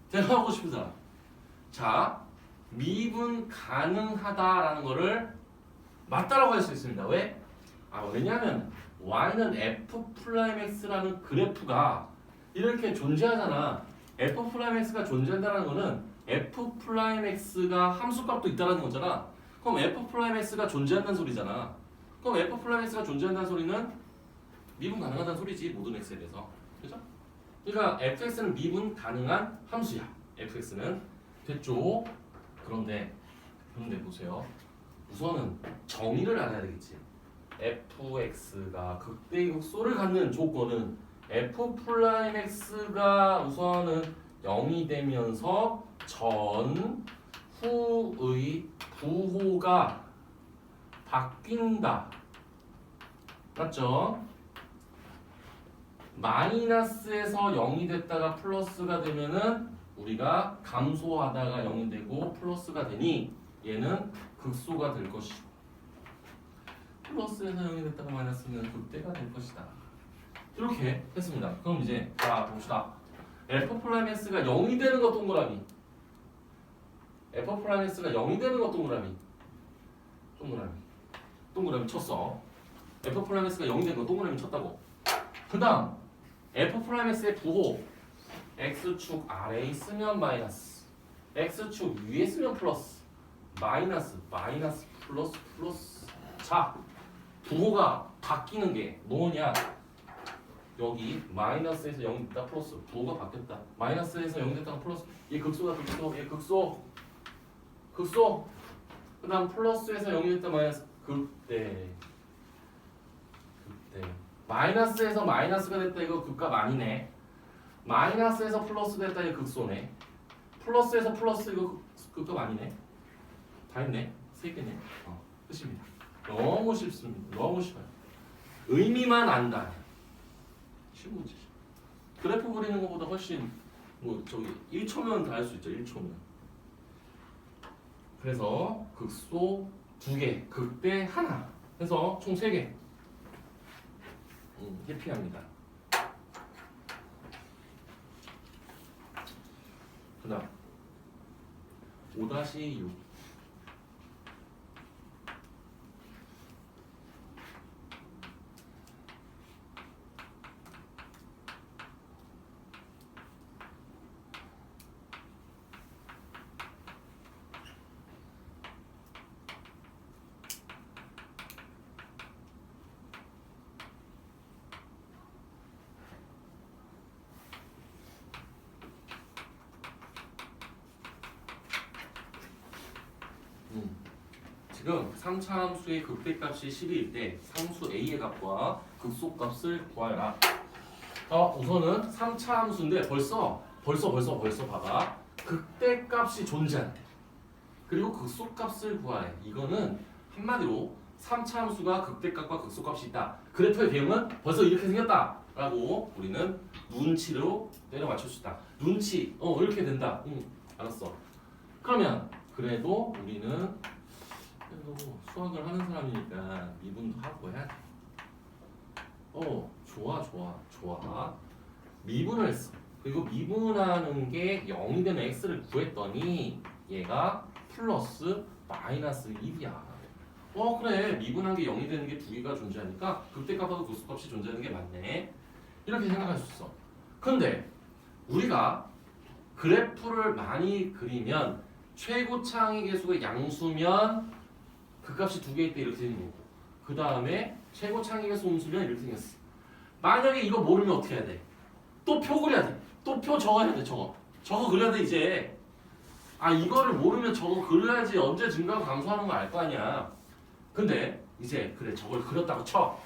대답하고 싶은 사람. 자, 미분 가능하다라는 거를 맞다라고 할 수 있습니다. 왜? 왜냐하면 y는 f'x라는 그래프가 이렇게 존재하잖아. f'x가 존재한다는 거는 f'x가 함수값도 있다는 거잖아. 그럼 f'x가 존재한다는 소리잖아. 그럼 f'x가 존재한다는 소리는 미분 가능하다는 소리지. 모든 x에 대해서. 그죠? 그러니까 fx는 미분 가능한 함수야. fx는 됐죠? 그런데 보세요. 우선은 정의를 알아야 되겠지. fx가 극대의 극소를 갖는 조건은 f'x가 우선은 0이 되면서 전후의 부호가 바뀐다. 맞죠? 마이너스에서 0이 됐다가 플러스가 되면은 우리가 감소하다가 0이 되고 플러스가 되니 얘는 극소가 될 것이고 플러스에서 0이 됐다가 마이너스는 극대가 될 것이다. 이렇게 했습니다. 그럼 이제 자 봅시다. f'x가 0이 되는 거 동그라미. f'x가 0이 되는 거 동그라미. 동그라미 쳤어. f'x가 0이 되는 거 동그라미 쳤다고. 그 다음 f'x의 부호 x축 아래에 있으면 마이너스, x축 위에 있으면 플러스, 마이너스 플러스. 자, 부호가 바뀌는 게 뭐냐? 여기 마이너스에서 0이 됐다 플러스, 부호가 바뀌었다. 마이너스에서 0이 됐다가 플러스. 얘 극소다 극소. 얘 극소. 그 다음 플러스에서 0이 됐다 마이너스. 극대. 마이너스에서 마이너스가 됐다 이거 극값 아니네. 마이너스에서 플러스 됐다 이거 극소네. 플러스에서 플러스 이거 극값 아니네. 다 했네. 세 개네. 끝입니다. 너무 쉽습니다. 너무 쉬워요. 의미만 안다. 쉬운 문제죠. 그래프 그리는 것보다 훨씬 뭐 저기 1초면 다 할 수 있죠. 1초면. 그래서 극소 2개, 극대 하나 해서 총 3개. 해피합니다. 그 다음 5-6 지금 3차 함수의 극대값이 10일 때 상수 a의 값과 극소값을 구하라. 우선은 3차 함수인데 벌써 봐봐. 극대값이 존재한대. 그리고 극소값을 구하래. 이거는 한마디로 3차 함수가 극대값과 극소값이 있다. 그래프의 개형은 벌써 이렇게 생겼다. 라고 우리는 눈치로 때려 맞출 수 있다. 눈치, 이렇게 된다. 알았어. 그러면 그래도 우리는 수학을 하는 사람이니까 미분도 하고 해야 돼. 좋아. 미분을 했어. 그리고 미분하는 게 0이 되는 x를 구했더니 얘가 플러스 마이너스 1이야. 그래. 미분한 게 0이 되는 게 두 개가 존재하니까 극대값하고 극소값이 존재하는 게 맞네. 이렇게 생각할 수 있어. 근데 우리가 그래프를 많이 그리면 최고차항의 개수가 양수면 그 값이 2개 있대 이렇게 되는 거고, 그 다음에 최고차항의 개수 음수면 이렇게 생겼어. 만약에 이거 모르면 어떻게 해야 돼? 또 표 그려야 돼. 또 표 적어야 돼. 저거 그려야 돼 이제. 이거를 모르면 저거 그려야지 언제 증가하고 감소하는 거 알 거 아니야. 근데 이제 그래 저걸 그렸다고 쳐.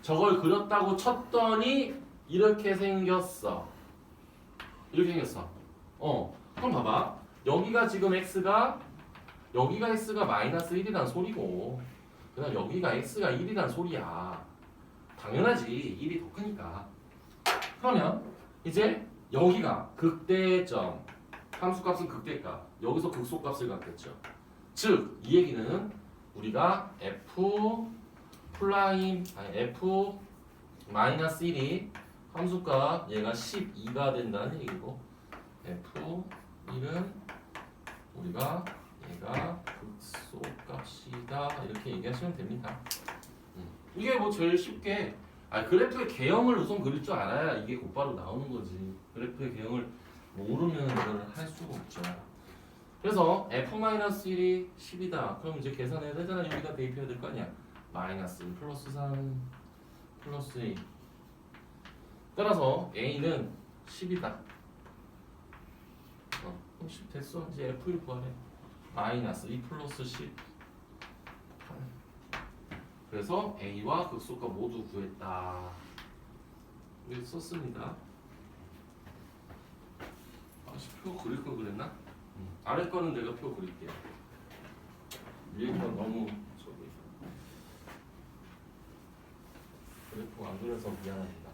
저걸 그렸다고 쳤더니 이렇게 생겼어. 그럼 봐봐. 여기가 지금 x가 마이너스 1이란 소리고, 그 다음 여기가 x가 1이란 소리야. 당연하지. 1이 더 크니까. 그러면 이제 여기가 극대점, 함수값은 극대값, 여기서 극소값을 갖겠죠. 즉 이 얘기는 우리가 f 마이너스 1이 함수값 얘가 12가 된다는 얘기고, f1은 우리가 얘가 극소값이다 이렇게 얘기하시면 됩니다. 이게 뭐 제일 쉽게 그래프의 개형을 우선 그릴 줄 알아야 이게 곧바로 나오는 거지. 그래프의 개형을 모르면 이걸 할 수가 없죠. 그래서 f-1이 10이다. 그럼 이제 계산해야 되잖아. 여기다 대입해야 될 거 아니야. 마이너스 플러스 3 플러스 2. 따라서 a는 10이다. 그럼 10 됐어. 이제 f1 구하래. 마이너스 2 플러스 10. 그래서 a와 극소값 모두 구했다. 이렇게 썼습니다. 표 그릴 걸 그랬나? 아래 거는 내가 표 그릴게요. 위에 건 너무 저기 그래프 안 그려서 미안합니다.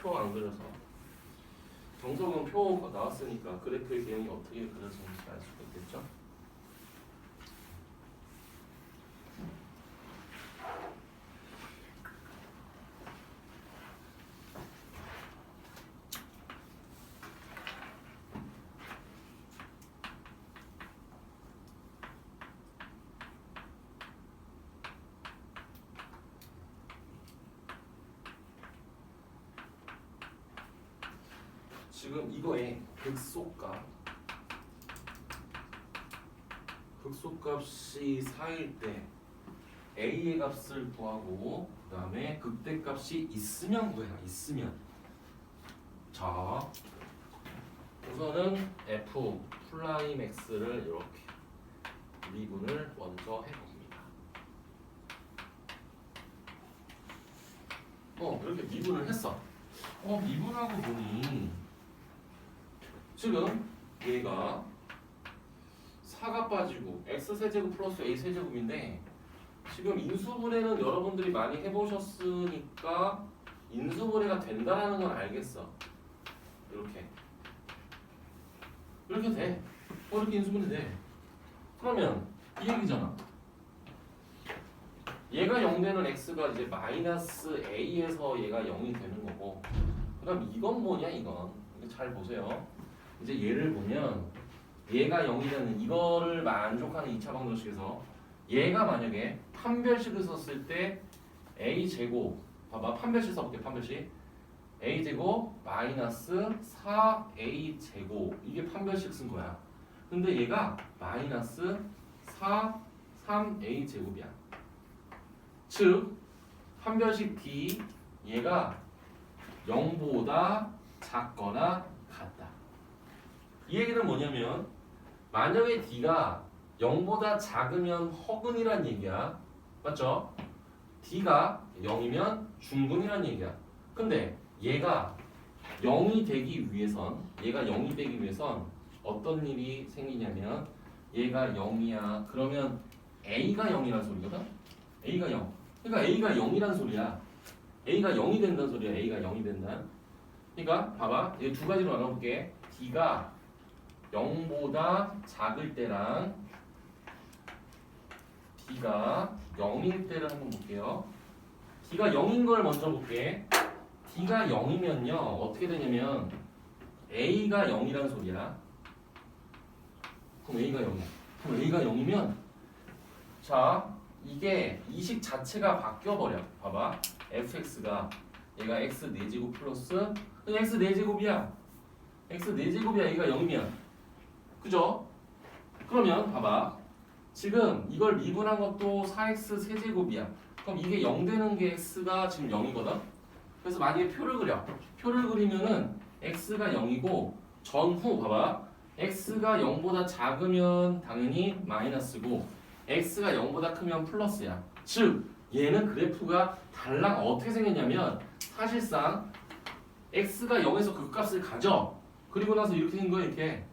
표 안 그려서. 정석은 표 나왔으니까 그래프의 개형이 어떻게 그려지는지 알 수가 있겠죠? 지금 이거에 극소값이 4일 때 a의 값을 구하고, 그 다음에 극대값이 있으면 구해라. 있으면. 자, 우선은 f 프라임 x를 이렇게 미분을 먼저 해봅니다. 이렇게 미분을 했어. 미분하고 보니 지금 얘가 4가 빠지고 x세제곱 플러스 a세제곱인데 지금 인수분해는 여러분들이 많이 해보셨으니까 인수분해가 된다라는 건 알겠어. 이렇게 돼. 이렇게 인수분해 돼. 그러면 이 얘기잖아. 얘가 0 되는 x가 이제 마이너스 a에서 얘가 0이 되는 거고, 그럼 이건 뭐냐 이건. 이거 잘 보세요. 이제 얘를 보면 얘가 0이 되는 이거를 만족하는 2차 방정식에서 얘가 만약에 판별식을 썼을 때 a 제곱, 봐봐 판별식 써볼게. 판별식 a 제곱 마이너스 4a 제곱, 이게 판별식 쓴 거야. 근데 얘가 마이너스 3a 제곱이야. 즉 판별식 D 얘가 0보다 작거나 같다. 이 얘기는 뭐냐면 만약에 D가 0보다 작으면 허근이란 얘기야. 맞죠? D가 0이면 중근이란 얘기야. 근데 얘가 0이 되기 위해선 어떤 일이 생기냐면 얘가 0이야. 그러면 A가 0이란 소리거든? A가 0. 그러니까 A가 0이란 소리야. A가 0이 된다는 소리야. A가 0이 된다. 그러니까 봐봐. 얘 두 가지로 나눠볼게. D가 0보다 작을 때랑 D가 0일 때를 한번 볼게요. D가 0인 걸 먼저 볼게. D가 0이면요. 어떻게 되냐면 A가 0이란 소리야. 그럼 A가 0이야. 그럼 A가 0이면 자, 이게 이식 자체가 바뀌어버려. 봐봐. fx가 얘가 x 4제곱 플러스 x 4제곱이야. x 4제곱이야. 얘가 0이면. 그죠? 그러면 봐봐. 지금 이걸 미분한 것도 4x 세제곱이야. 그럼 이게 0 되는 게 x가 지금 0이거든? 그래서 만약에 표를 그려. 표를 그리면은 x가 0이고 전후 봐봐. x가 0보다 작으면 당연히 마이너스고 x가 0보다 크면 플러스야. 즉 얘는 그래프가 달랑 어떻게 생겼냐면 사실상 x가 0에서 극값을 가져. 그리고 나서 이렇게 된 거야. 이렇게.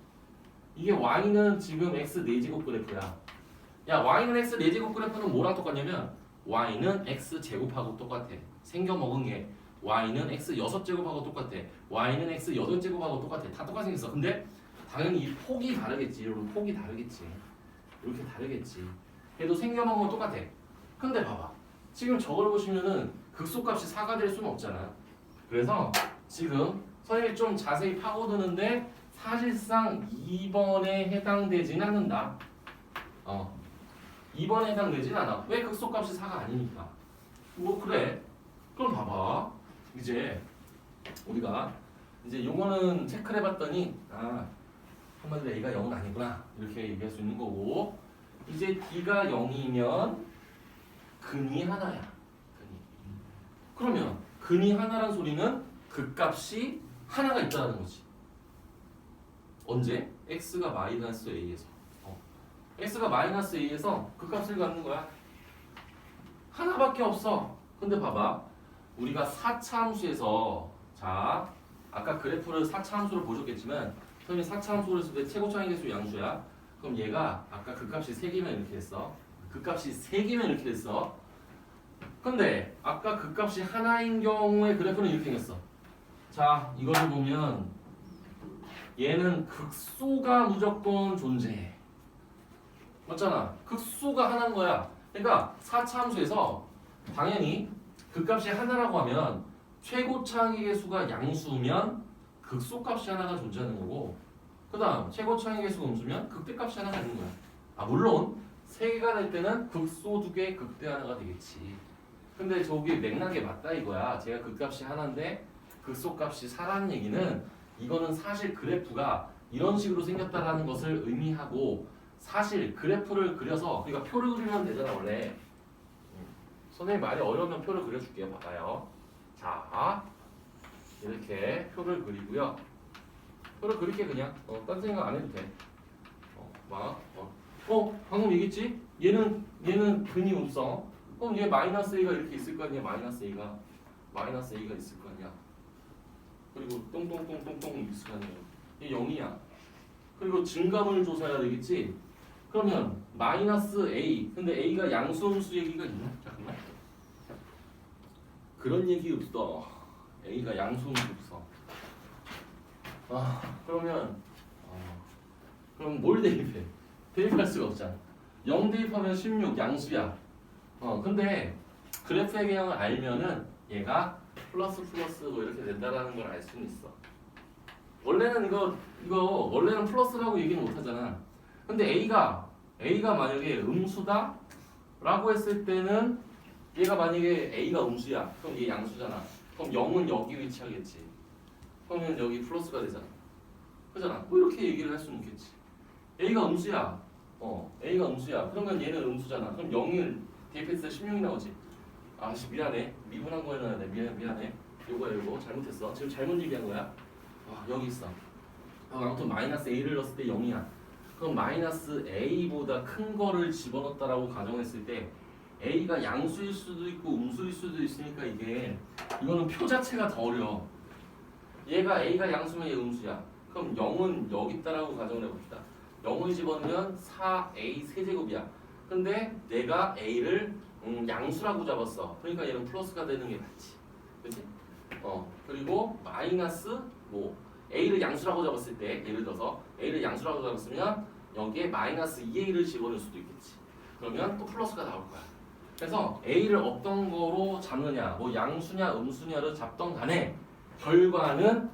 이게 y는 지금 x 4제곱 그래프야. 야 y는 x 4제곱 그래프는 뭐랑 똑같냐면 y는 x 제곱하고 똑같아. 생겨 먹은 게 y는 x 6제곱하고 똑같아. y는 x 8제곱하고 똑같아. 다 똑같이 생겼어. 근데 당연히 이 폭이 다르겠지. 여러분 폭이 다르겠지. 이렇게 다르겠지. 걔도 생겨먹은 건 똑같아. 근데 봐봐. 지금 저걸 보시면은 극소값이 4가 될 수는 없잖아. 그래서 지금 선생님이 좀 자세히 파고드는데 사실상 2번에 해당되진 않는다. 2번에 해당되진 않아. 왜 극소값이 4가 아니니까. 뭐 그래. 그럼 봐봐. 이제 우리가 이제 요거는 체크를 해봤더니 한마디로 A가 0은 아니구나. 이렇게 얘기할 수 있는 거고, 이제 D가 0이면 근이 하나야. 근이. 그러면 근이 하나란 소리는 극값이 하나가 있다는 거지. 언제? x가 마이너스 a에서. x가 마이너스 a에서 극값을 갖는 거야. 하나밖에 없어. 근데 봐봐. 우리가 4차 함수에서 자 아까 그래프를 4차 함수로 보셨겠지만 선생님이 4차 함수로 했을 때 최고차항 계수 양수야. 그럼 얘가 아까 극값이 3개면 이렇게 됐어. 극값이 3개면 이렇게 됐어. 근데 아까 극값이 하나인 경우에 그래프는 이렇게 생겼어. 자 이거를 보면 얘는 극소가 무조건 존재해. 맞잖아. 극소가 하나인 거야. 그러니까 4차 함수에서 당연히 극값이 하나라고 하면 최고차항의 개수가 양수면 극소값이 하나가 존재하는 거고, 그 다음 최고차항의 개수가 음수면 극대값이 하나가 있는 거야. 물론 3개가 될 때는 극소 2개, 극대 하나가 되겠지. 근데 저기 맥락에 맞다 이거야. 제가 극값이 하나인데 극소값이 4라는 얘기는 이거는 사실 그래프가 이런 식으로 생겼다라는 것을 의미하고, 사실 그래프를 그려서 그러니까 표를 그리면 되잖아 원래. 선생님 말이 어려우면 표를 그려줄게요. 봐봐요. 자 이렇게 표를 그리고요. 표를 그릴게 그냥. 딴 생각 안 해도 돼. 방금 얘기했지? 얘는 근이 없어. 그럼 얘 마이너스 a가 이렇게 있을 거 아니야. 마이너스 a가. 마이너스 a가 있을 거 아니야. 그리고 똥똥똥똥똥 있을 거 아니에요. 이게 0이야. 그리고 증감을 조사해야 되겠지. 그러면 마이너스 a. 근데 a가 양수 음수 얘기가 있나? 잠깐만. 그런 얘기 없어. a가 양수 음수 없어. 그러면 그럼 뭘 대입해? 대입할 수가 없잖아. 0 대입하면 16 양수야. 근데 그래프의 개형을 알면은 얘가 플러스 뭐 이렇게 된다라는 걸 알 수는 있어. 원래는 이거 원래는 플러스라고 얘기는 못 하잖아. 근데 A가 만약에 음수다라고 했을 때는 얘가 만약에 A가 음수야. 그럼 얘 양수잖아. 그럼 0은 여기 위치하겠지. 그러면 여기 플러스가 되잖아. 그잖아. 뭐 이렇게 얘기를 할 수는 있겠지. A가 음수야. A가 음수야. 그러면 얘는 음수잖아. 그럼 0을 대입했을 때 16이 나오지. 미안해. 미분한 거 해놔야 돼. 미안해. 요거 잘못했어. 지금 잘못 얘기한 거야. 여기 있어. 아무튼 마이너스 a를 넣었을 때 0이야. 그럼 마이너스 a보다 큰 거를 집어넣었다라고 가정했을 때 a가 양수일 수도 있고 음수일 수도 있으니까 이거는 표 자체가 더 어려워. 얘가 a가 양수면 얘 음수야. 그럼 0은 여기 있다라고 가정을 해봅시다. 0을 집어넣으면 4a 세제곱이야. 근데 내가 a를 양수라고 잡았어. 그러니까 얘는 플러스가 되는 게 맞지. 그치? 그리고 마이너스 a를 양수라고 잡았을 때 예를 들어서 a를 양수라고 잡았으면 여기에 마이너스 2a를 집어넣을 수도 있겠지. 그러면 또 플러스가 나올 거야. 그래서 a를 어떤 거로 잡느냐, 양수냐 음수냐를 잡던 간에 결과는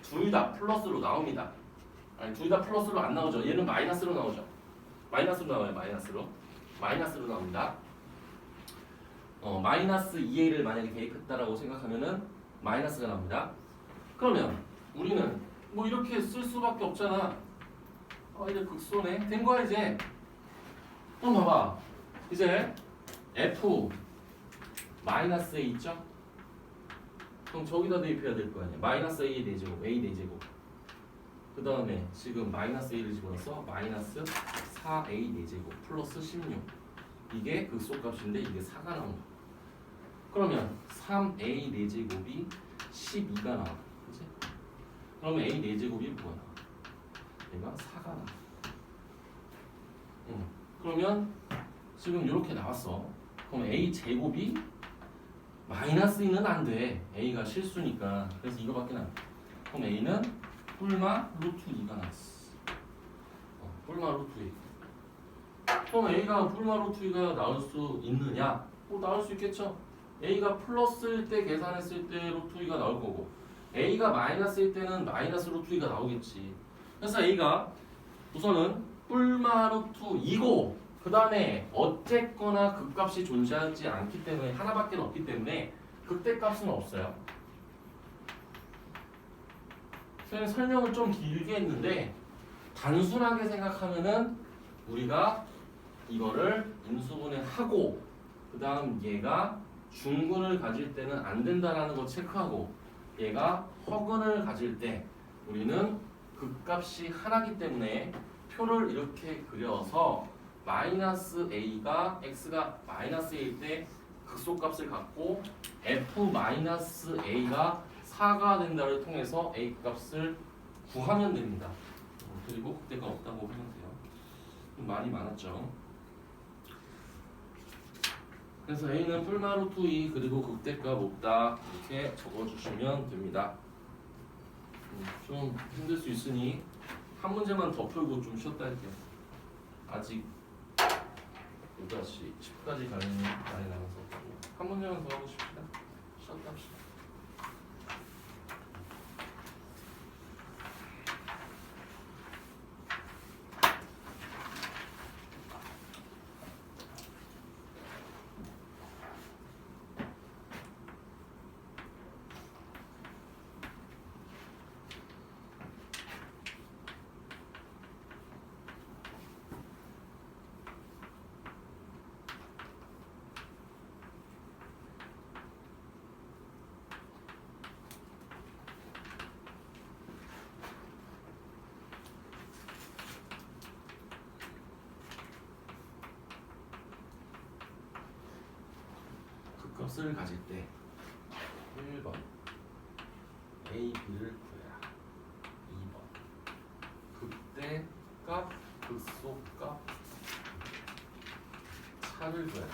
둘 다 플러스로 나옵니다. 아니, 둘 다 플러스로 안 나오죠. 얘는 마이너스로 나오죠. 마이너스로 나와요. 마이너스로 나옵니다. 마이너스 2a를 만약에 대입했다라고 생각하면은 마이너스가 나옵니다. 그러면 우리는 이렇게 쓸 수밖에 없잖아. 이제 극소네. 된 거야 이제. 그럼 봐봐. 이제 f 마이너스 a 있죠? 그럼 저기다 대입해야 될 거 아니야. 마이너스 a 4제곱, a 4제곱. 그 다음에 지금 마이너스 a를 집어넣어서 마이너스 4a 4제곱 플러스 16. 이게 극소값인데 이게 4가 나온 거야. 그러면 3a 4제곱이 12가 나와. 그치? 그러면 a 4제곱이 뭐가 나와? 얘가 4가 나와. 그러면 지금 이렇게 나왔어. 그럼 a 제곱이 마이너스 2는 안 돼. a가 실수니까. 그래서 이거밖에 안 돼. 그럼 a는 뿔마 루트 2가 나왔어. 뿔마 루트 2. 그럼 a가 뿔마 루트 2가 나올 수 있느냐? 나올 수 있겠죠. a가 플러스일 때 계산했을 때 루트 2가 나올 거고 a가 마이너스일 때는 마이너스 루트 2가 나오겠지. 그래서 a가 우선은 뿔마 루트 2고 그 다음에 어쨌거나 극값이 존재하지 않기 때문에 하나밖에 없기 때문에 극대값은 없어요. 선생님 설명을 좀 길게 했는데 단순하게 생각하면은 우리가 이거를 인수분해 하고 그 다음 얘가 중근을 가질 때는 안 된다라는 거 체크하고 얘가 허근을 가질 때 우리는 극값이 하나기 때문에 표를 이렇게 그려서 마이너스 a가 x가 마이너스 a일 때 극소값을 갖고 f 마이너스 a가 4가 된다를 통해서 a 값을 구하면 됩니다. 그리고 그때가 없다고 하면 돼요. 말이 많았죠. 그래서 a는 뿔마 루트 2 그리고 극대값 없다 이렇게 적어주시면 됩니다. 좀 힘들 수 있으니 한 문제만 더 풀고 좀 쉬었다 할게요. 아직 5-10까지 가는 많이 남아서 한 문제만 더 하고 싶습니다. 쉬었다 합시다. 값을 가질 때 1번 A, B를 구해라. 2번 극대값, 극소값 차를 구해라.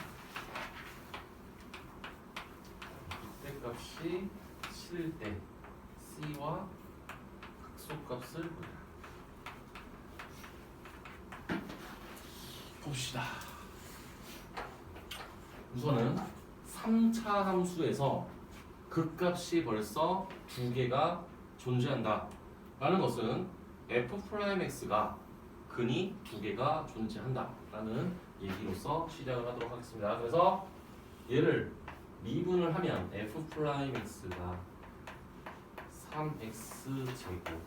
극대값이 7일 때 C와 극소값을 구해라. 봅시다. 우선은 3차 함수에서 극값이 벌써 두 개가 존재한다 라는 것은 f'x가 근이 두 개가 존재한다 라는 얘기로서 시작을 하도록 하겠습니다. 그래서 얘를 미분을 하면 f'x가 3x 제곱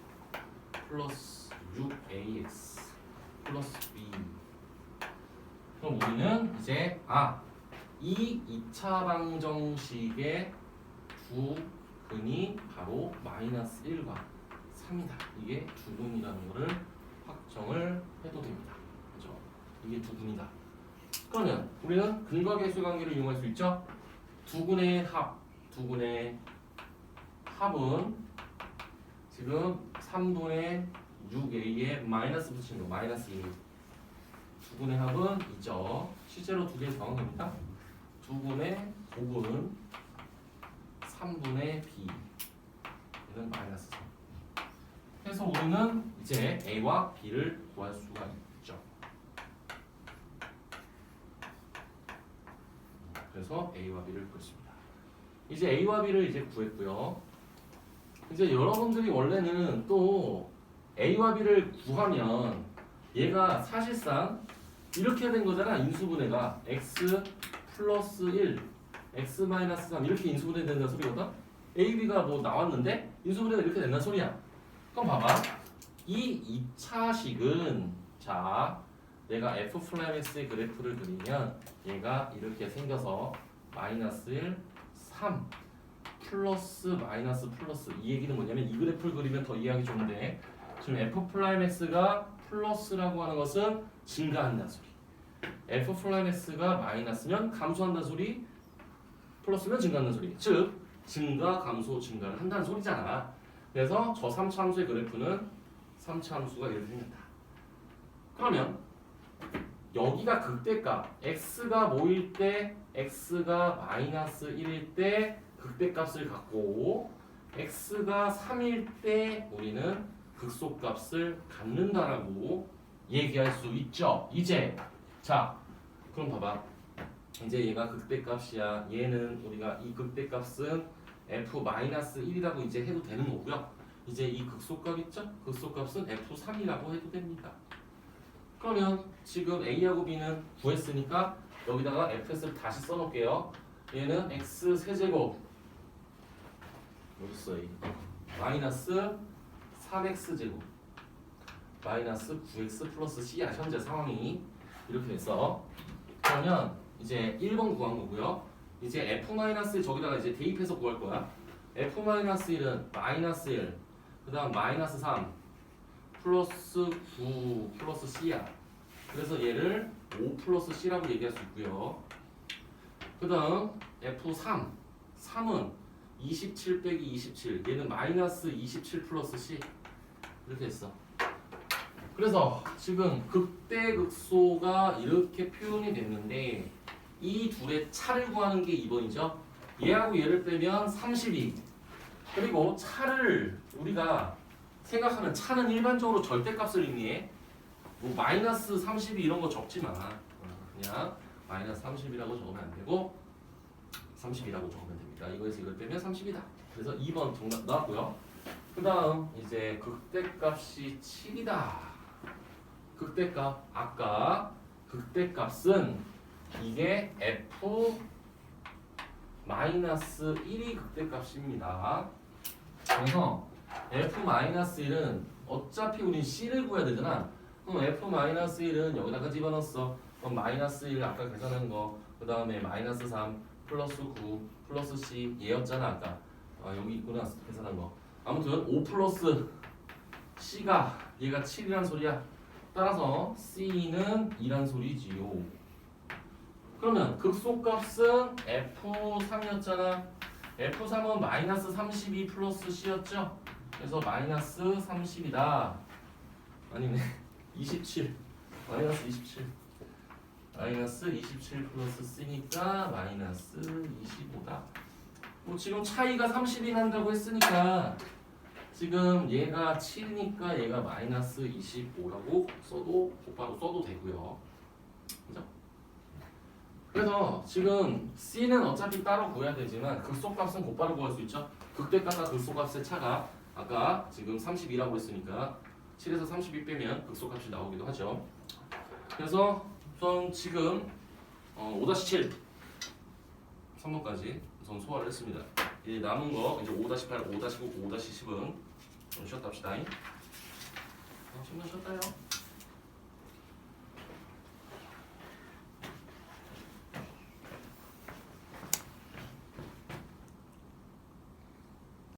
플러스 6ax 플러스 b. 그럼 우리는 이제 이 2차 방정식의 두 근이 바로 마이너스 1과 3이다. 이게 두 근이라는 것을 확정을 해도 됩니다. 그죠? 이게 두 근이다. 그러면 우리는 근과 계수의 관계를 이용할 수 있죠? 두 근의 합은 지금 3분의 6a에 마이너스 붙이는 거 마이너스 1. 두 근의 합은 2죠. 실제로 두 개 정한 겁니다. 두 근의 곱은 3분의 b. 얘는 마이너스 3. 그래서 우리는 이제 a와 b를 구할 수가 있죠. 그래서 a와 b를 구했습니다. 이제 a와 b를 이제 구했고요. 이제 여러분들이 원래는 또 a와 b를 구하면 얘가 사실상 이렇게 된 거잖아. 인수분해가 x 플러스 1, x 마이너스 3 이렇게 인수분해 된다는 소리거든. a, b가 뭐 나왔는데 인수분해가 이렇게 된다는 소리야. 그럼 봐봐. 이 2차식은 자 내가 f'(x의 그래프를 그리면 얘가 이렇게 생겨서 마이너스 1, 3 플러스 마이너스 플러스. 이 얘기는 뭐냐면 이 그래프를 그리면 더 이해하기 좋은데 지금 f'(x가 플러스라고 하는 것은 증가한다는 소리. f'(x가 마이너스면 감소한다는 소리, 플러스면 증가한다는 소리. 즉 증가, 감소, 증가를 한다는 소리잖아. 그래서 저 3차 함수의 그래프는 3차 함수가 이렇게 생겼다. 그러면 여기가 극대값 x가 뭐일 때 x가 마이너스 1일 때 극대값을 갖고 x가 3일 때 우리는 극소값을 갖는다라고 얘기할 수 있죠. 이제 자 그럼 봐봐. 이제 얘가 극대값이야. 얘는 우리가 이 극대값은 f-1이라고 이제 해도 되는 거고요. 이제 이 극소값 있죠? 극소값은 f3이라고 해도 됩니다. 그러면 지금 a하고 b는 구했으니까 여기다가 fs를 다시 써놓을게요. 얘는 x 세제곱 여기 있어. 마이너스 3x 제곱 마이너스 9x 플러스 c야. 현재 상황이 이렇게 됐어. 그러면 이제 1번 구한 거고요. 이제 f-1 저기다가 이제 대입해서 구할 거야. f-1은 마이너스 1, 그 다음 마이너스 3 플러스 9 플러스 c야. 그래서 얘를 5 플러스 c라고 얘기할 수 있고요. 그 다음 f3 3은 27 빼기 27 얘는 마이너스 27 플러스 c 이렇게 했어. 그래서 지금 극대극소가 이렇게 표현이 됐는데 이 둘의 차를 구하는 게 2번이죠. 얘하고 얘를 빼면 32. 그리고 차를 우리가 생각하는 차는 일반적으로 절대값을 의미해. 뭐 마이너스 32 이런 거 적지 마. 그냥 마이너스 30이라고 적으면 안 되고 30이라고 적으면 됩니다. 이거에서 이걸 빼면 30이다. 그래서 2번 정답 나왔고요. 그 다음 이제 극대값이 7이다. 극대값 아까 극대값은 이게 f-1이 극대값입니다. 그래서 f-1은 어차피 우린 c를 구해야 되잖아. 그럼 f-1은 여기다가 집어넣었어. 그럼 마이너스 1 아까 계산한 거, 그 다음에 마이너스 3 플러스 9 플러스 c 얘였잖아 아까. 여기 있구나 계산한 거. 아무튼 5 플러스 c가 얘가 7이란 소리야. 따라서 c는 2란 소리지요. 그러면 극소값은 f3이었잖아. F3은 마이너스 32 플러스 C였죠? 그래서 마이너스 30이다. 아니네. 27. 마이너스 27. 마이너스 27 플러스 C니까 마이너스 25다. 뭐 지금 차이가 30이 난다고 했으니까 지금 얘가 7이니까 얘가 마이너스 25라고 써도 곧바로 써도 되고요. 그죠? 그래서 지금 C는 어차피 따로 구해야 되지만 극소값은 곧바로 구할 수 있죠. 극대값과 극소값의 차가 아까 지금 32라고 했으니까 7에서 32 빼면 극소값이 나오기도 하죠. 그래서 우선 지금 5-7 3번까지 우선 소화를 했습니다. 이제 남은 거 이제 5-8, 5-9, 5-10은 좀 쉬었다 합시다. 10분 쉬었다요.